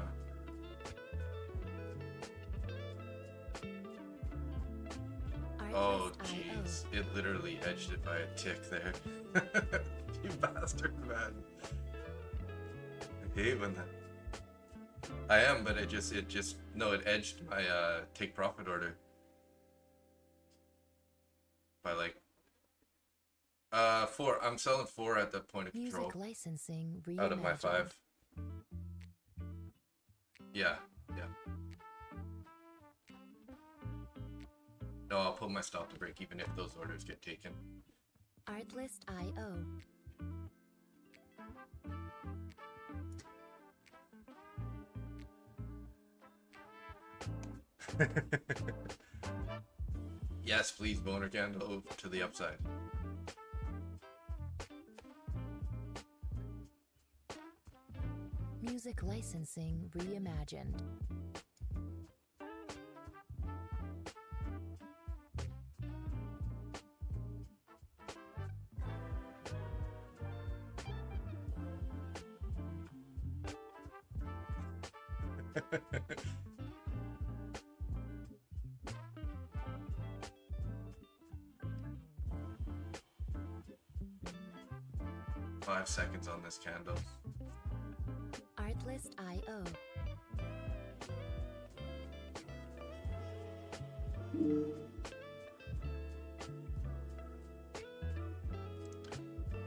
Oh jeez, it literally edged it by a tick there. You bastard, man. I hate when that. I am, but it edged my take profit order by like 4. I'm selling 4 at the point of control. Music licensing out of my 5. Yeah. No, I'll pull my stop to break even if those orders get taken. Artlist.io. Yes, please, boner candle to the upside. Music licensing reimagined. Five seconds on this candle. Artlist.io.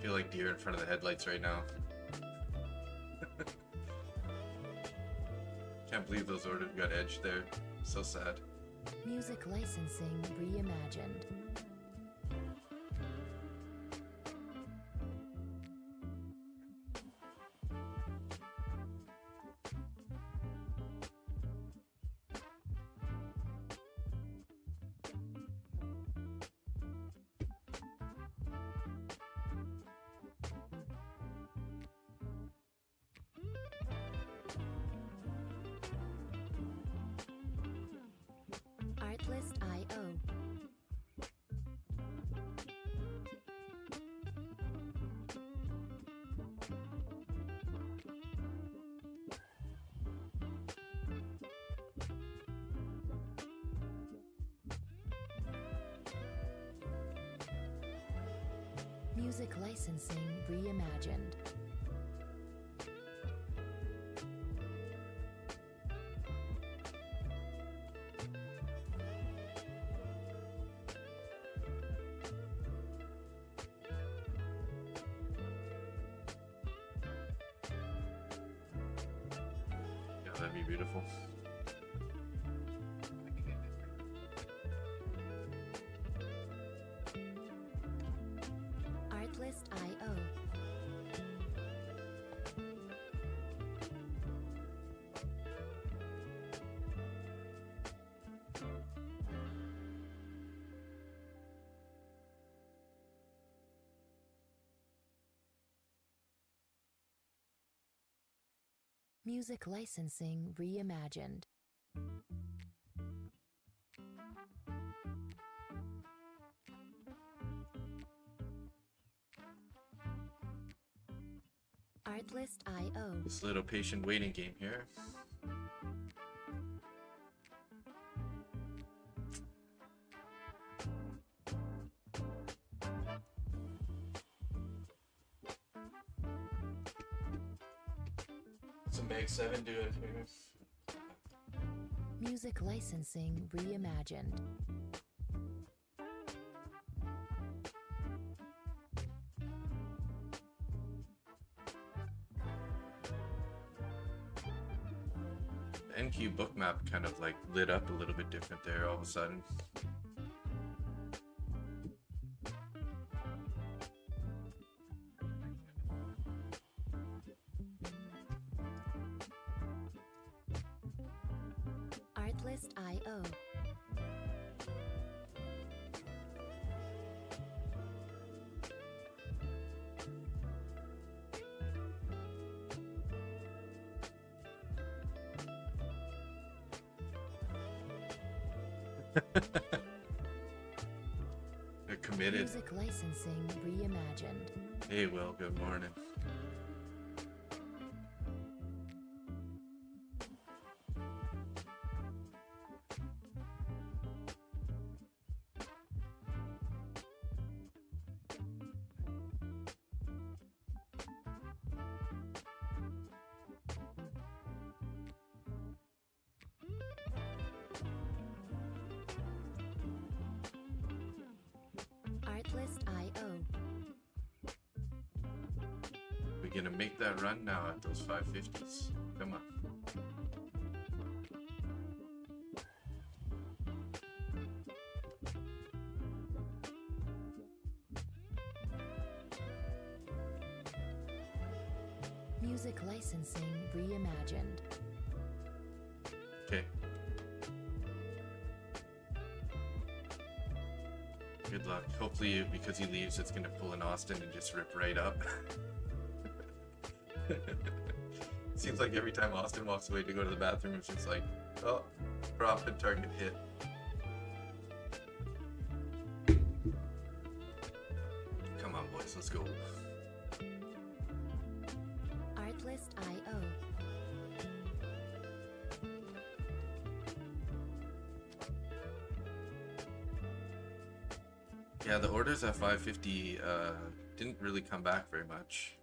Feel like deer in front of the headlights right now. Can't believe those orders got edged there. So sad. Music licensing reimagined. Artlist.io. Music licensing reimagined. Yeah, that'd be beautiful. Artlist.io. Music licensing reimagined. Artlist.io. This little patient waiting game here. What's a Mag 7 doing here? Music licensing reimagined. GPU bookmap kind of like lit up a little bit different there all of a sudden. Artlist.io. They're committed. Music licensing reimagined. Hey, Will, good morning. Artlist.io. We're gonna make that run now at those 550s. Come on. Music licensing reimagined. Okay. Good luck. Hopefully, because he leaves, it's gonna pull an Austin and just rip right up. Seems like every time Austin walks away to go to the bathroom, it's just like, oh, prop and target hit. Come on, boys, let's go. Artlist.io. Yeah, the orders at 550 didn't really come back very much.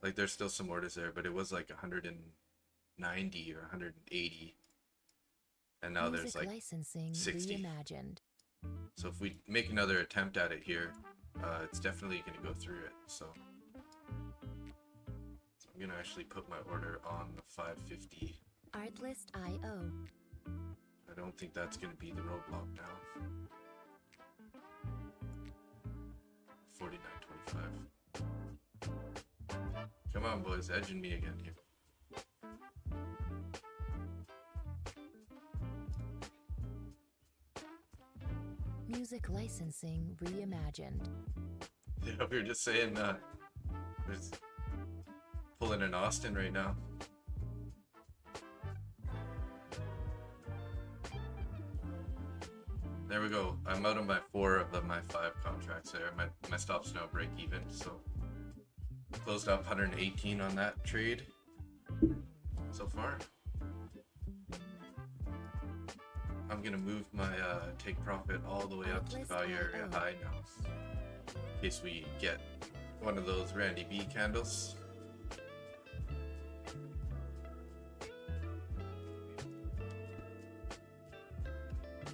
Like, there's still some orders there, but it was like 190 or 180. And now there's like licensing 60. reimagined. So if we make another attempt at it here, it's definitely going to go through it. So I'm going to actually put my order on the 550. Artlist.io. I don't think that's going to be the roadblock now. 49.25. Come on, boys, edging me again here. Music licensing reimagined. Yeah, we were just saying there's pulling an Austin right now. There we go. I'm out of my 4 of my 5 contracts there. My stop's now break even, so closed up 118 on that trade so far. I'm gonna move my take profit all the way up to the value area high now, in case we get one of those Randy B candles.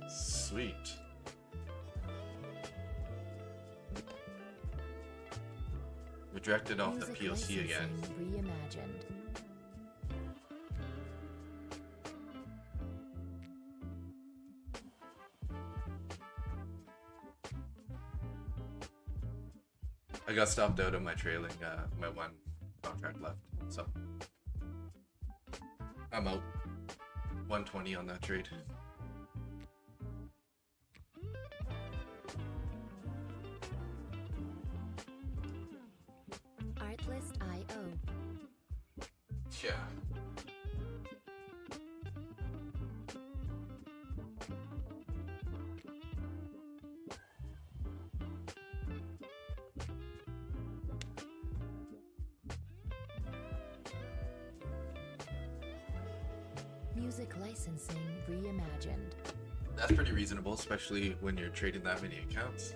Sweet. We directed off the PLC again. Reimagined. I got stopped out of my trailing, my 1 contract left, so I'm out. 120 on that trade. Artlist.io. Yeah. Music licensing reimagined. That's pretty reasonable, especially when you're trading that many accounts.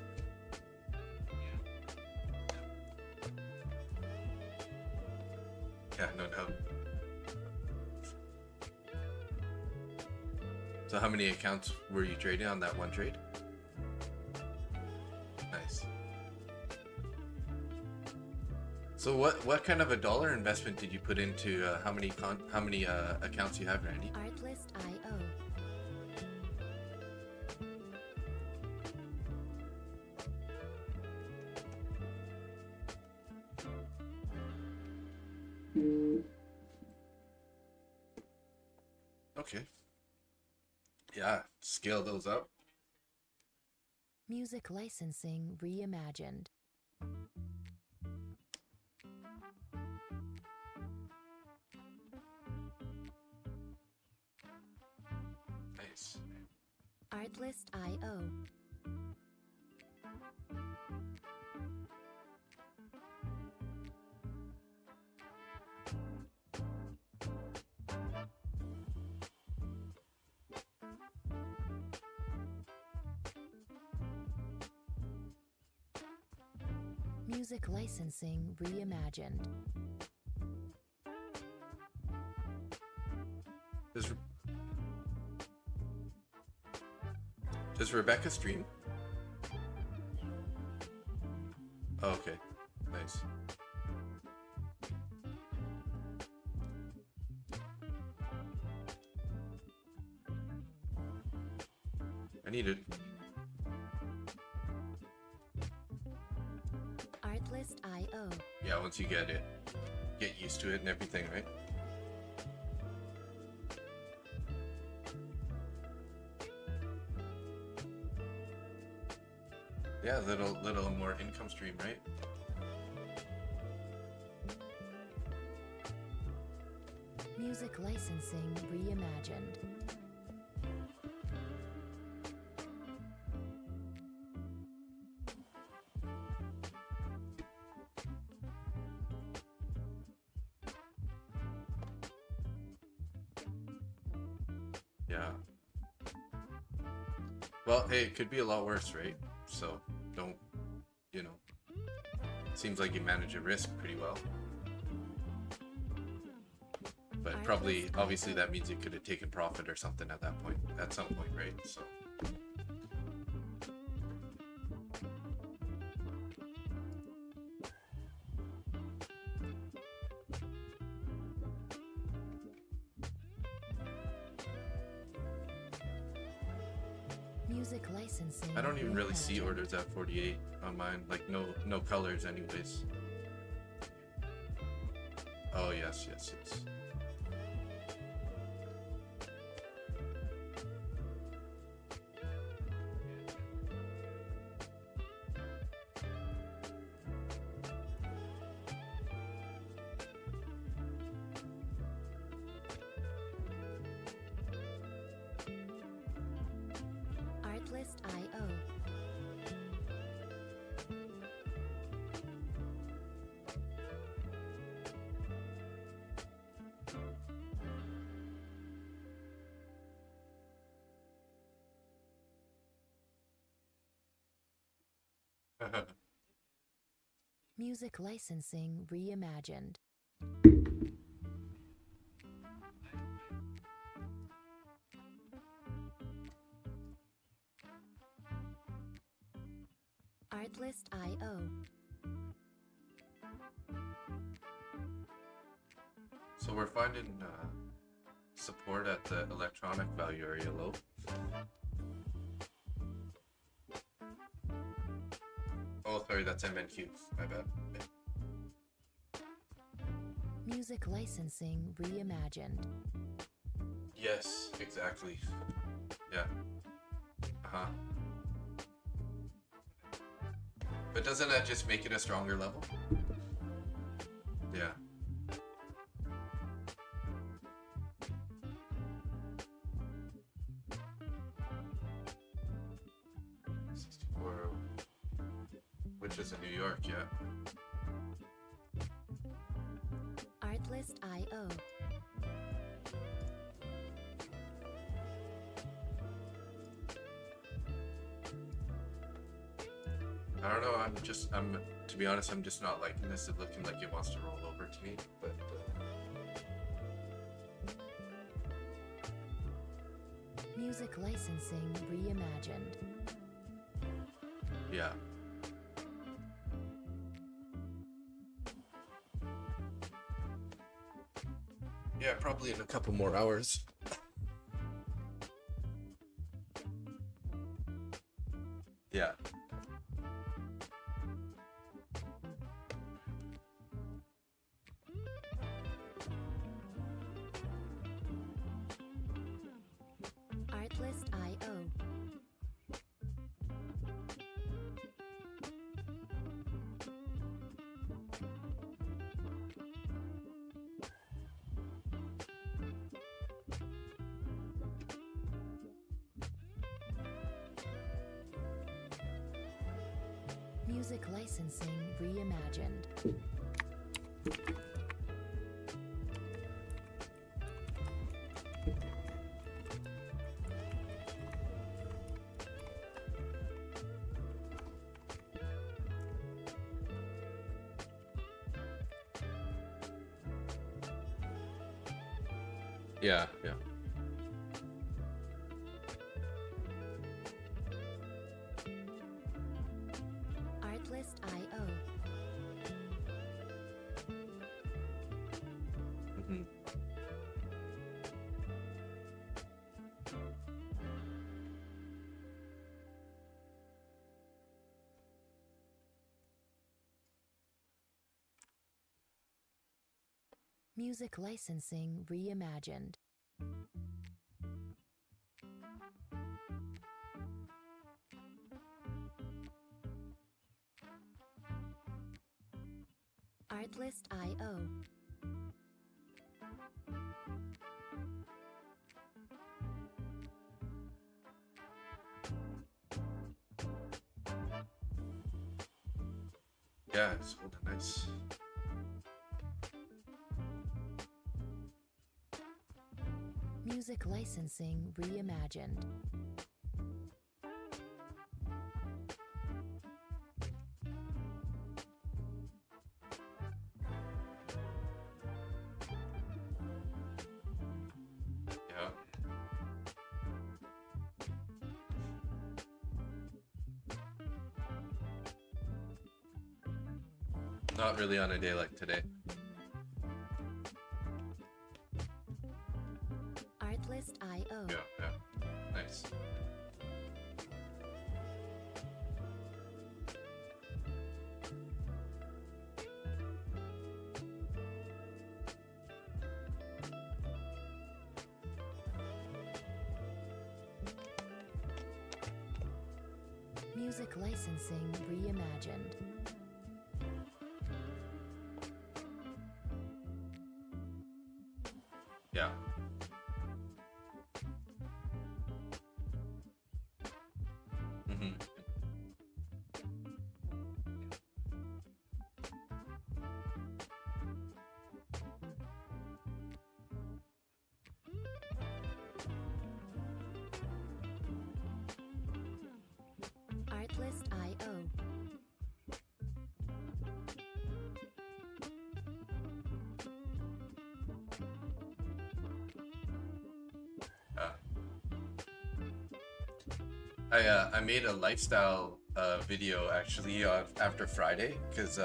Yeah, no doubt. So how many accounts were you trading on that one trade? Nice. So what kind of a dollar investment did you put into how many accounts you have, Randy? Artlist.io. Okay. Yeah, scale those up. Music licensing reimagined. Nice. Artlist.io. Music licensing reimagined. Does Rebecca stream? Oh, okay. Nice. I need it. Artlist.io. Yeah, once you get used to it and everything, right? Yeah, little more income stream, right? Music licensing reimagined. Yeah. Well, hey, it could be a lot worse, right? So don't, you know. Seems like you manage your risk pretty well. But probably, obviously, that means you could have taken profit or something at that point, at some point, right? So. Music licensing. I don't even really see reimagined. orders at 48 on mine, like no colors anyways. Oh yes. Artlist.io. Music licensing reimagined. Artlist.io. So we're finding support at the electronic value area low. Oh, sorry, that's MNQ. My bad. Music licensing reimagined. Yes, exactly. Yeah. Uh-huh. But doesn't that just make it a stronger level? Yeah. Which is in New York, yeah. Artlist.io. I don't know, to be honest, I'm just not liking this. It's looking like it wants to roll over to me, but Music licensing reimagined. yeah. Yeah, probably in a couple more hours. Yeah. Artlist.io. Music licensing reimagined. Yeah, yeah. Artlist.io. Mm-hmm. Music licensing reimagined. Artlist.io. Yeah, it's holding nice. Music licensing reimagined. Yeah. Not really on a day like today. Artlist.io. Yeah, yeah. Nice. Music licensing reimagined. Yeah. Mm-hmm. Artlist.io. I made a lifestyle video actually after Friday because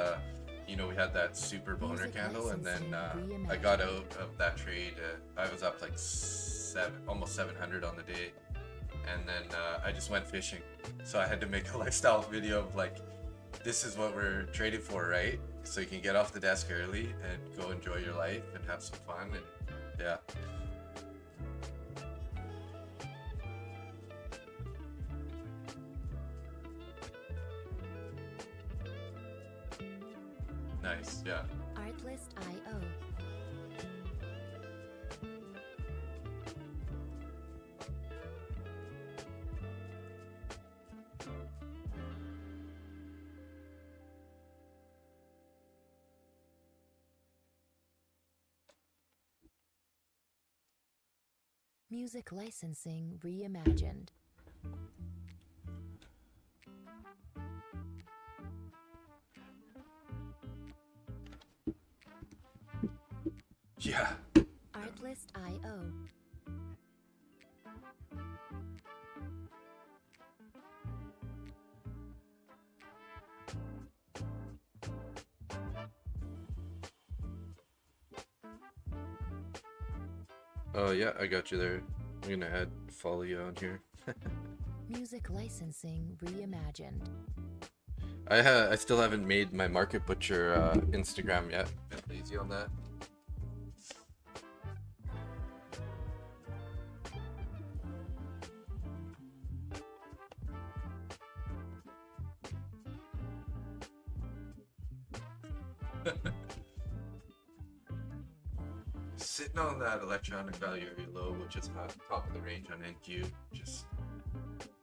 you know we had that super boner Music candle, and then licensing I got out of that trade. I was up like almost 700 on the day, and then I just went fishing. So I had to make a lifestyle video of like, this is what we're trading for, right? So you can get off the desk early and go enjoy your life and have some fun, and yeah. Nice, yeah. Artlist.io. Music licensing reimagined. Yeah. Artlist.io. Oh yeah, I got you there. I'm gonna add Folio on here. Music licensing reimagined. I still haven't made my Market Butcher Instagram yet. Been lazy on that. Sitting on that electronic value area low, which is top of the range on NQ. Just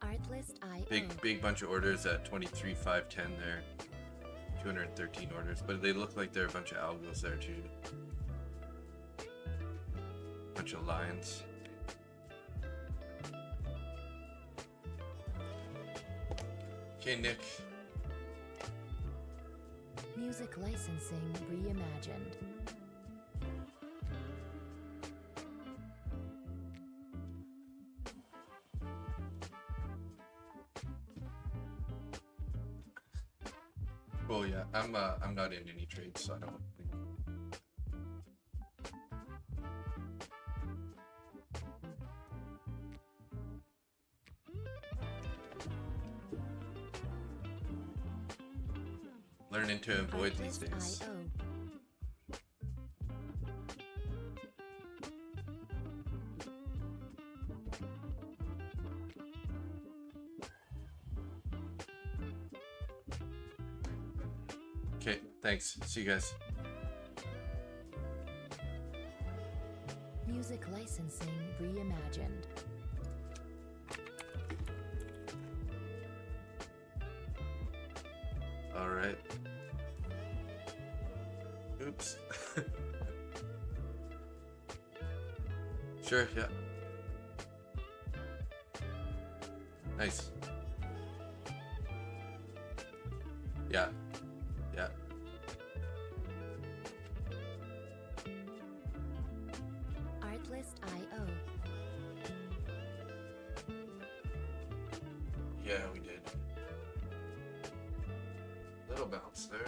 Artlist.io. big bunch of orders at 23,510 there. 213 orders, but they look like there are a bunch of algos there too. Bunch of lines. Okay, Nick. Music licensing reimagined. Oh yeah, I'm not in any trades, so I don't think. Learning to avoid these days. Artlist.io. Okay, thanks. See you guys. Music licensing reimagined. All right. Oops. Sure, yeah. Nice. Yeah. Yeah. Artlist.io. Yeah, we did. Little bounce there.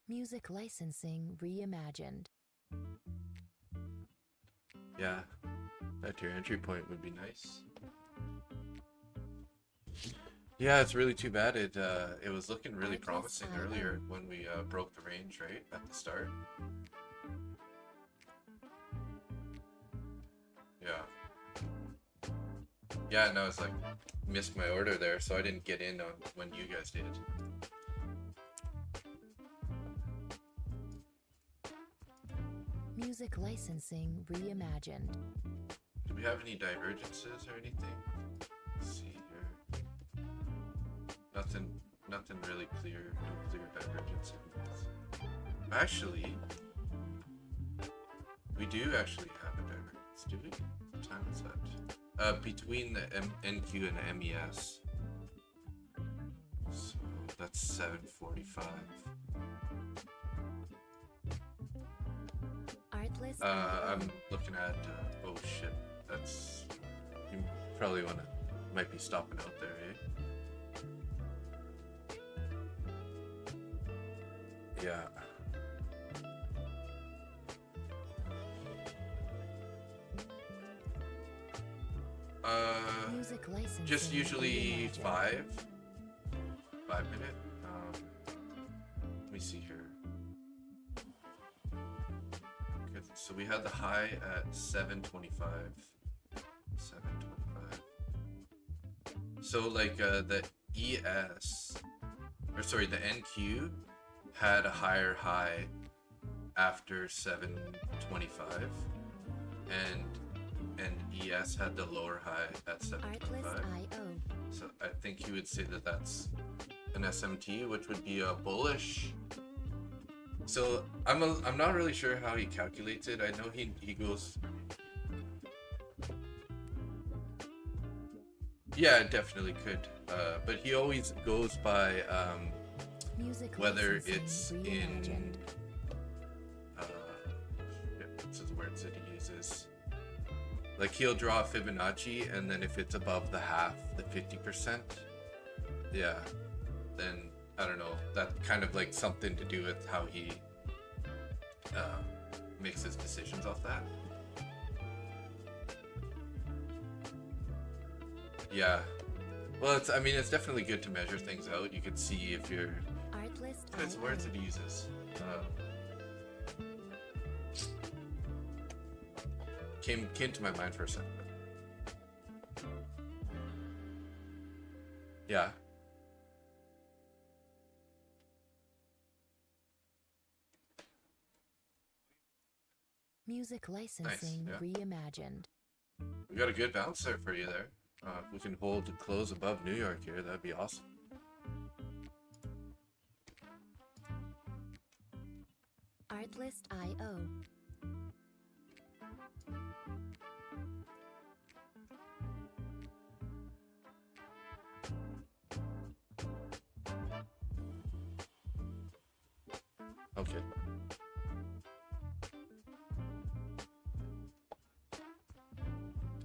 Music licensing reimagined. Yeah. That your entry point would be nice. Yeah, it's really too bad. It was looking really promising earlier when we broke the range, right, at the start. Yeah. Yeah, no, it's like missed my order there, so I didn't get in on when you guys did. Music licensing reimagined. Do we have any divergences or anything? Let's see here. Nothing really clear. No clear divergences. Actually, we do actually have a divergence, do we? What time is that? Between the NQ and the MES. So that's 7:45. Artlist. I'm looking at. Oh shit, that's. You probably might be stopping out there, eh? Yeah. Music licensing Just usually reimagined. 5 minute. Let me see here. Okay, so we had the high at 725. 725. So like the ES, or sorry, the NQ had a higher high after 725, and ES had the lower high at 725. Artlist.io. So I think you would say that that's an SMT, which would be a bullish. So I'm not really sure how he calculates it. I know he goes. Yeah, it definitely could. But he always goes by Music whether licensing it's in reimagined. what's the words that he uses? Like he'll draw a Fibonacci, and then if it's above the half, the 50%, yeah, then I don't know. That kind of like something to do with how he makes his decisions off that. Yeah. Well, I mean, it's definitely good to measure things out. You can see if you're. It's words it uses. Came to my mind for a second. Yeah. Music licensing Nice, reimagined. We got a good bounce there for you there. If we can hold the close above New York here, that'd be awesome. Artlist.io. Okay.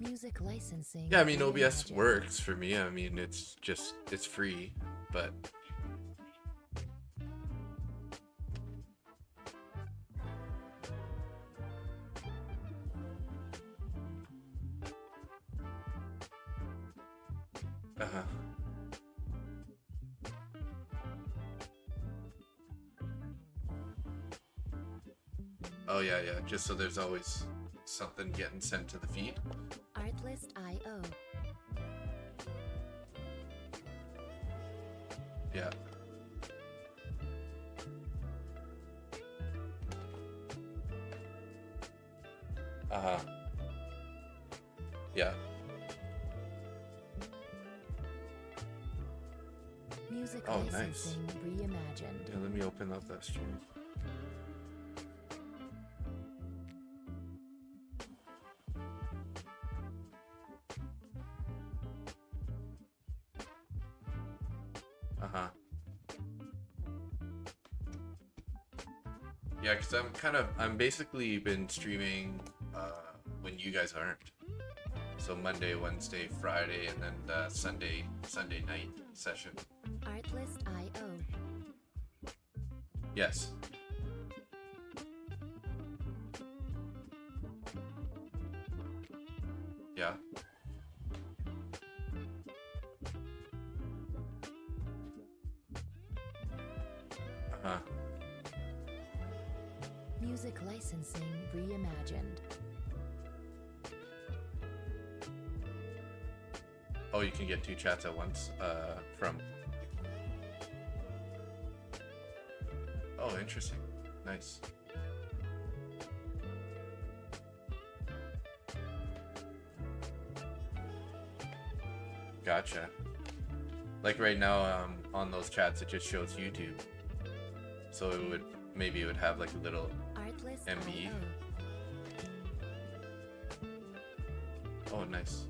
Music licensing. Yeah, I mean, OBS reimagined. works for me. I mean, it's free, but uh-huh. Oh yeah, just so there's always something getting sent to the feed. Artlist.io. Yeah. Uh-huh. Yeah. Music Oh, nice. licensing reimagined. Yeah, let me open up that stream. Uh-huh. Yeah, because I'm basically been streaming when you guys aren't. So Monday, Wednesday, Friday, and then Sunday night session. Artlist.io. Yes. Yeah. Uh-huh. Music licensing reimagined. Oh, you can get two chats at once from. Oh, interesting. Nice. Gotcha. Like right now, on those chats, it just shows YouTube. So maybe it would have like a little MB. Oh, nice.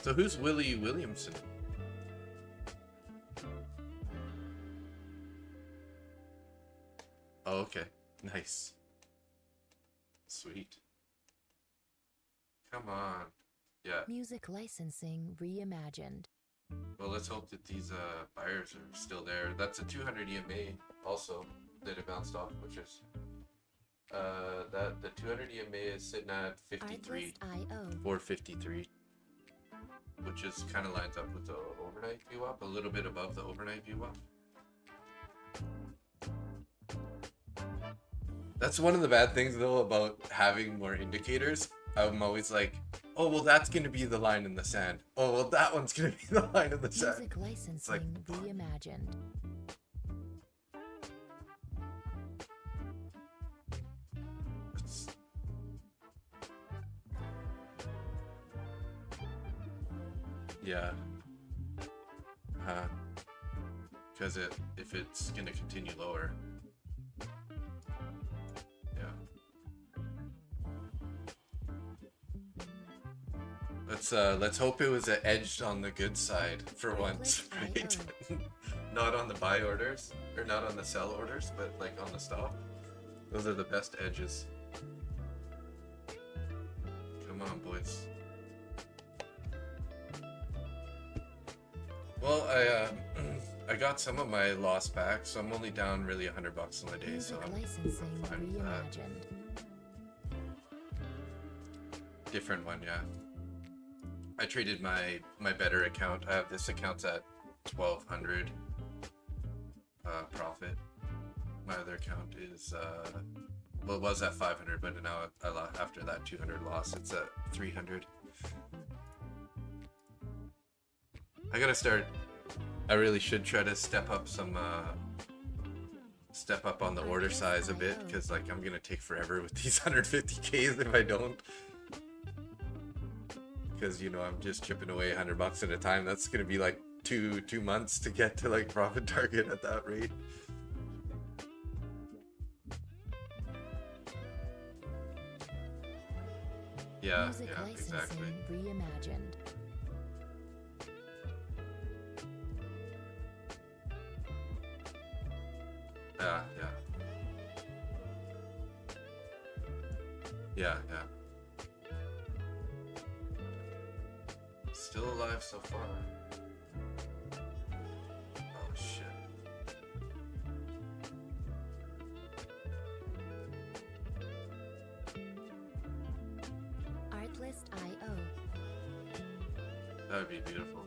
So who's Willie Williamson? Oh, okay. Nice. Sweet. Come on. Yeah. Music licensing reimagined. Well, let's hope that these buyers are still there. That's a 200 EMA also that it bounced off, which is that the 200 EMA is sitting at 53, Artlist.io. 453, which is kind of lines up with the overnight VWAP, a little bit above the overnight VWAP. That's one of the bad things though about having more indicators. I'm always like, oh well, that's gonna be the line in the sand. Oh well, that one's gonna be the line in the sand. Music licensing reimagined. Yeah. Because if it's gonna continue lower. Let's hope it was edged on the good side for once, right? Not on the buy orders, or not on the sell orders, but like on the stop. Those are the best edges. Come on, boys. Well, I got some of my loss back, so I'm only down really $100 on the day, so Music I'm licensing fine with that. reimagined. Different one, yeah. I traded my better account. I have this account's at 1200 profit. My other account is well, it was at 500, but now after that 200 loss, it's at 300. I gotta start. I really should try to step up on the order size a bit, because like I'm gonna take forever with these 150Ks if I don't. Because you know I'm just chipping away $100 at a time. That's gonna be like two months to get to like profit target at that rate. Yeah, Music yeah, licensing exactly. reimagined. Yeah, yeah. Yeah, yeah. Still alive so far. Oh shit. Artlist.io. That would be beautiful.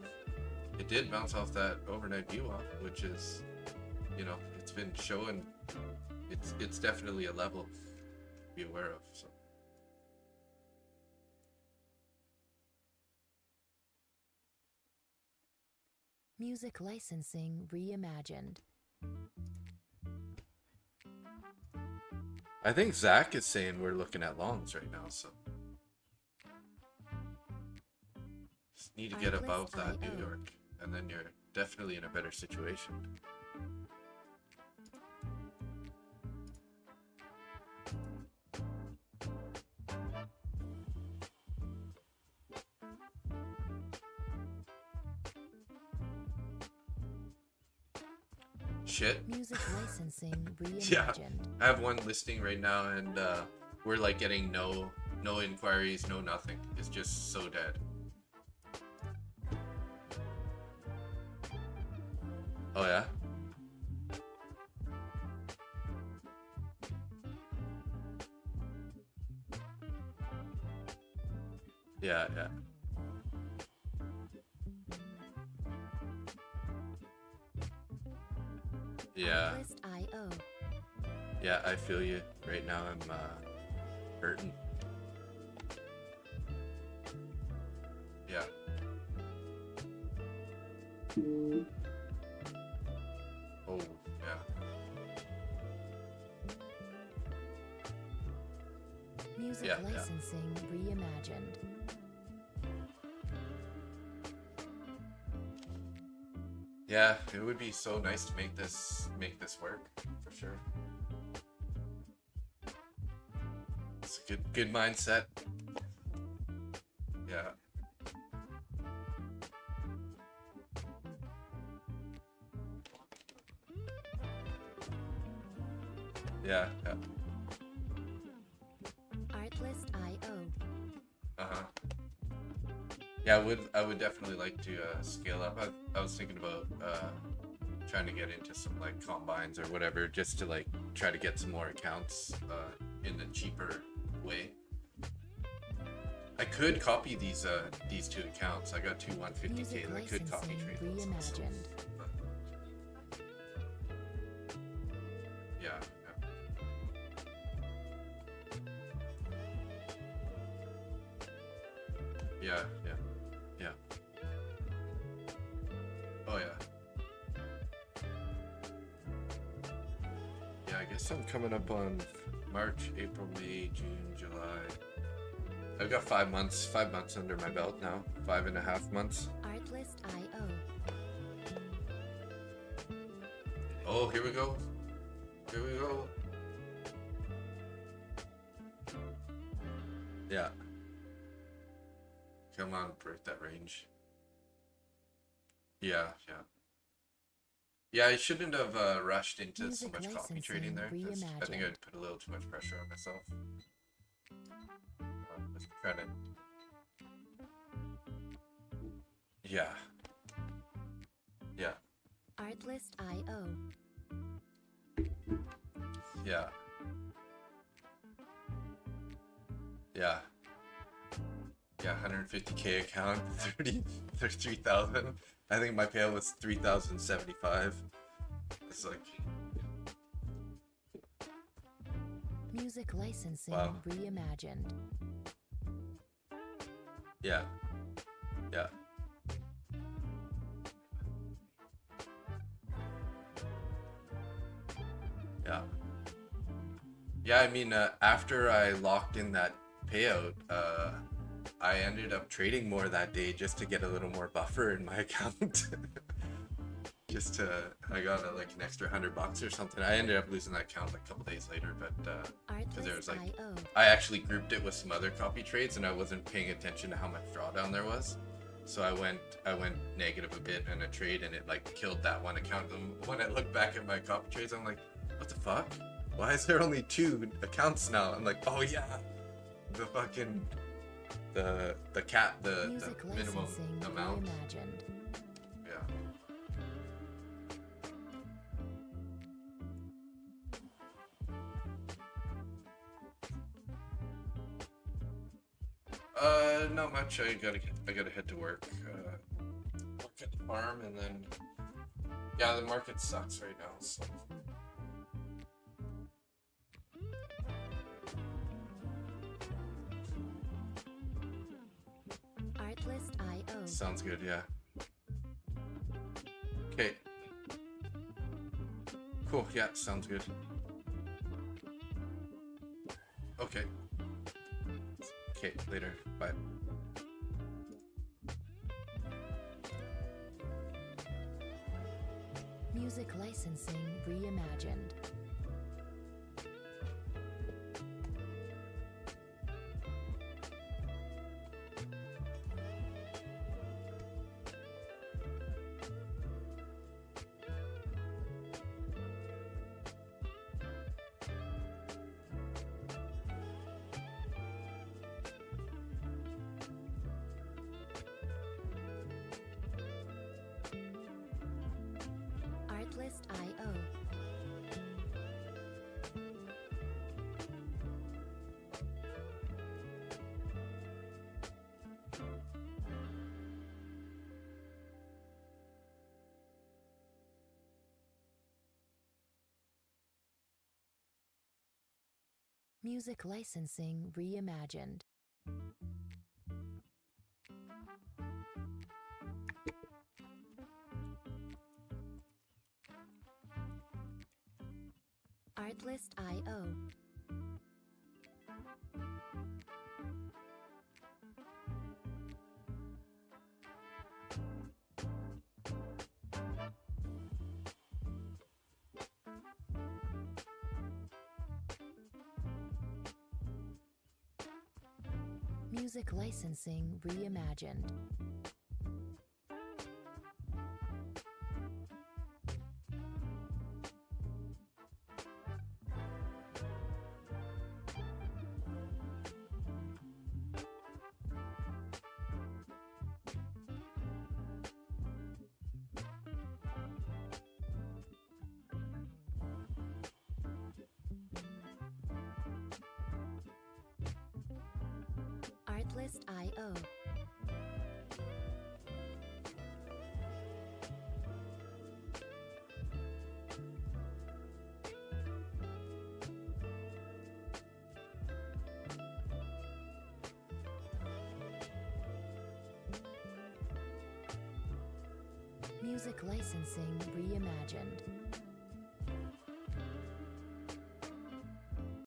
It did bounce off that overnight VWAP, which is, you know, it's been showing. It's definitely a level to be aware of. So. Music licensing reimagined. I think Zach is saying we're looking at longs right now, so just need to get above that New York, and then you're definitely in a better situation. Shit. Music licensing reimagined. Yeah, I have one listing right now, and we're like getting no inquiries, no nothing. It's just so dead. Oh yeah. Yeah, yeah. Yeah. Artlist.io. Yeah, I feel you. Right now I'm hurting. Yeah. Oh, yeah. Music Yeah, yeah. licensing reimagined. Yeah, it would be so nice to make this work for sure. It's a good mindset. Yeah. Yeah, yeah. Artlist.io. Uh-huh. Yeah, I would definitely like to scale up. I was thinking about trying to get into some like combines or whatever, just to like try to get some more accounts in a cheaper way. I could copy these two accounts. I got two 150K that I could copy trade those also. Reimagined. But, yeah, yeah, yeah, yeah. Oh yeah. Yeah, I guess I'm coming up on March, April, May, June, July. I've got 5 months under my belt now. 5.5 months. Artlist.io. Oh, here we go. Here we go. Yeah. Come on, break that range. Yeah, yeah. Yeah, I shouldn't have rushed into so much copy trading there. 'Cause I think I put a little too much pressure on myself. Let's try to. Yeah. Yeah. Artlist.io. Yeah. Yeah. Yeah, 150K account, 33,000. I think my payout was 3,075. It's like, Music licensing wow. reimagined. Yeah. Yeah. Yeah. Yeah, I mean, after I locked in that payout, I ended up trading more that day just to get a little more buffer in my account. I got like an extra $100 or something. I ended up losing that account like a couple days later, but because there was like, I actually grouped it with some other copy trades, and I wasn't paying attention to how much drawdown there was. So I went negative a bit in a trade, and it like killed that one account. And when I look back at my copy trades, I'm like, what the fuck? Why is there only 2 accounts now? I'm like, oh yeah, the fucking the cap, the minimum amount. Reimagined. Yeah. Not much. I gotta head to work. Work at the farm, and then yeah, the market sucks right now. So. Artlist.io. Sounds good. Yeah. Okay. Cool. Yeah, sounds good. Okay. Okay. Later. Bye. Music licensing reimagined. Artlist.io. Music licensing reimagined. Artlist.io. Music licensing reimagined. Artlist.io. Music licensing reimagined.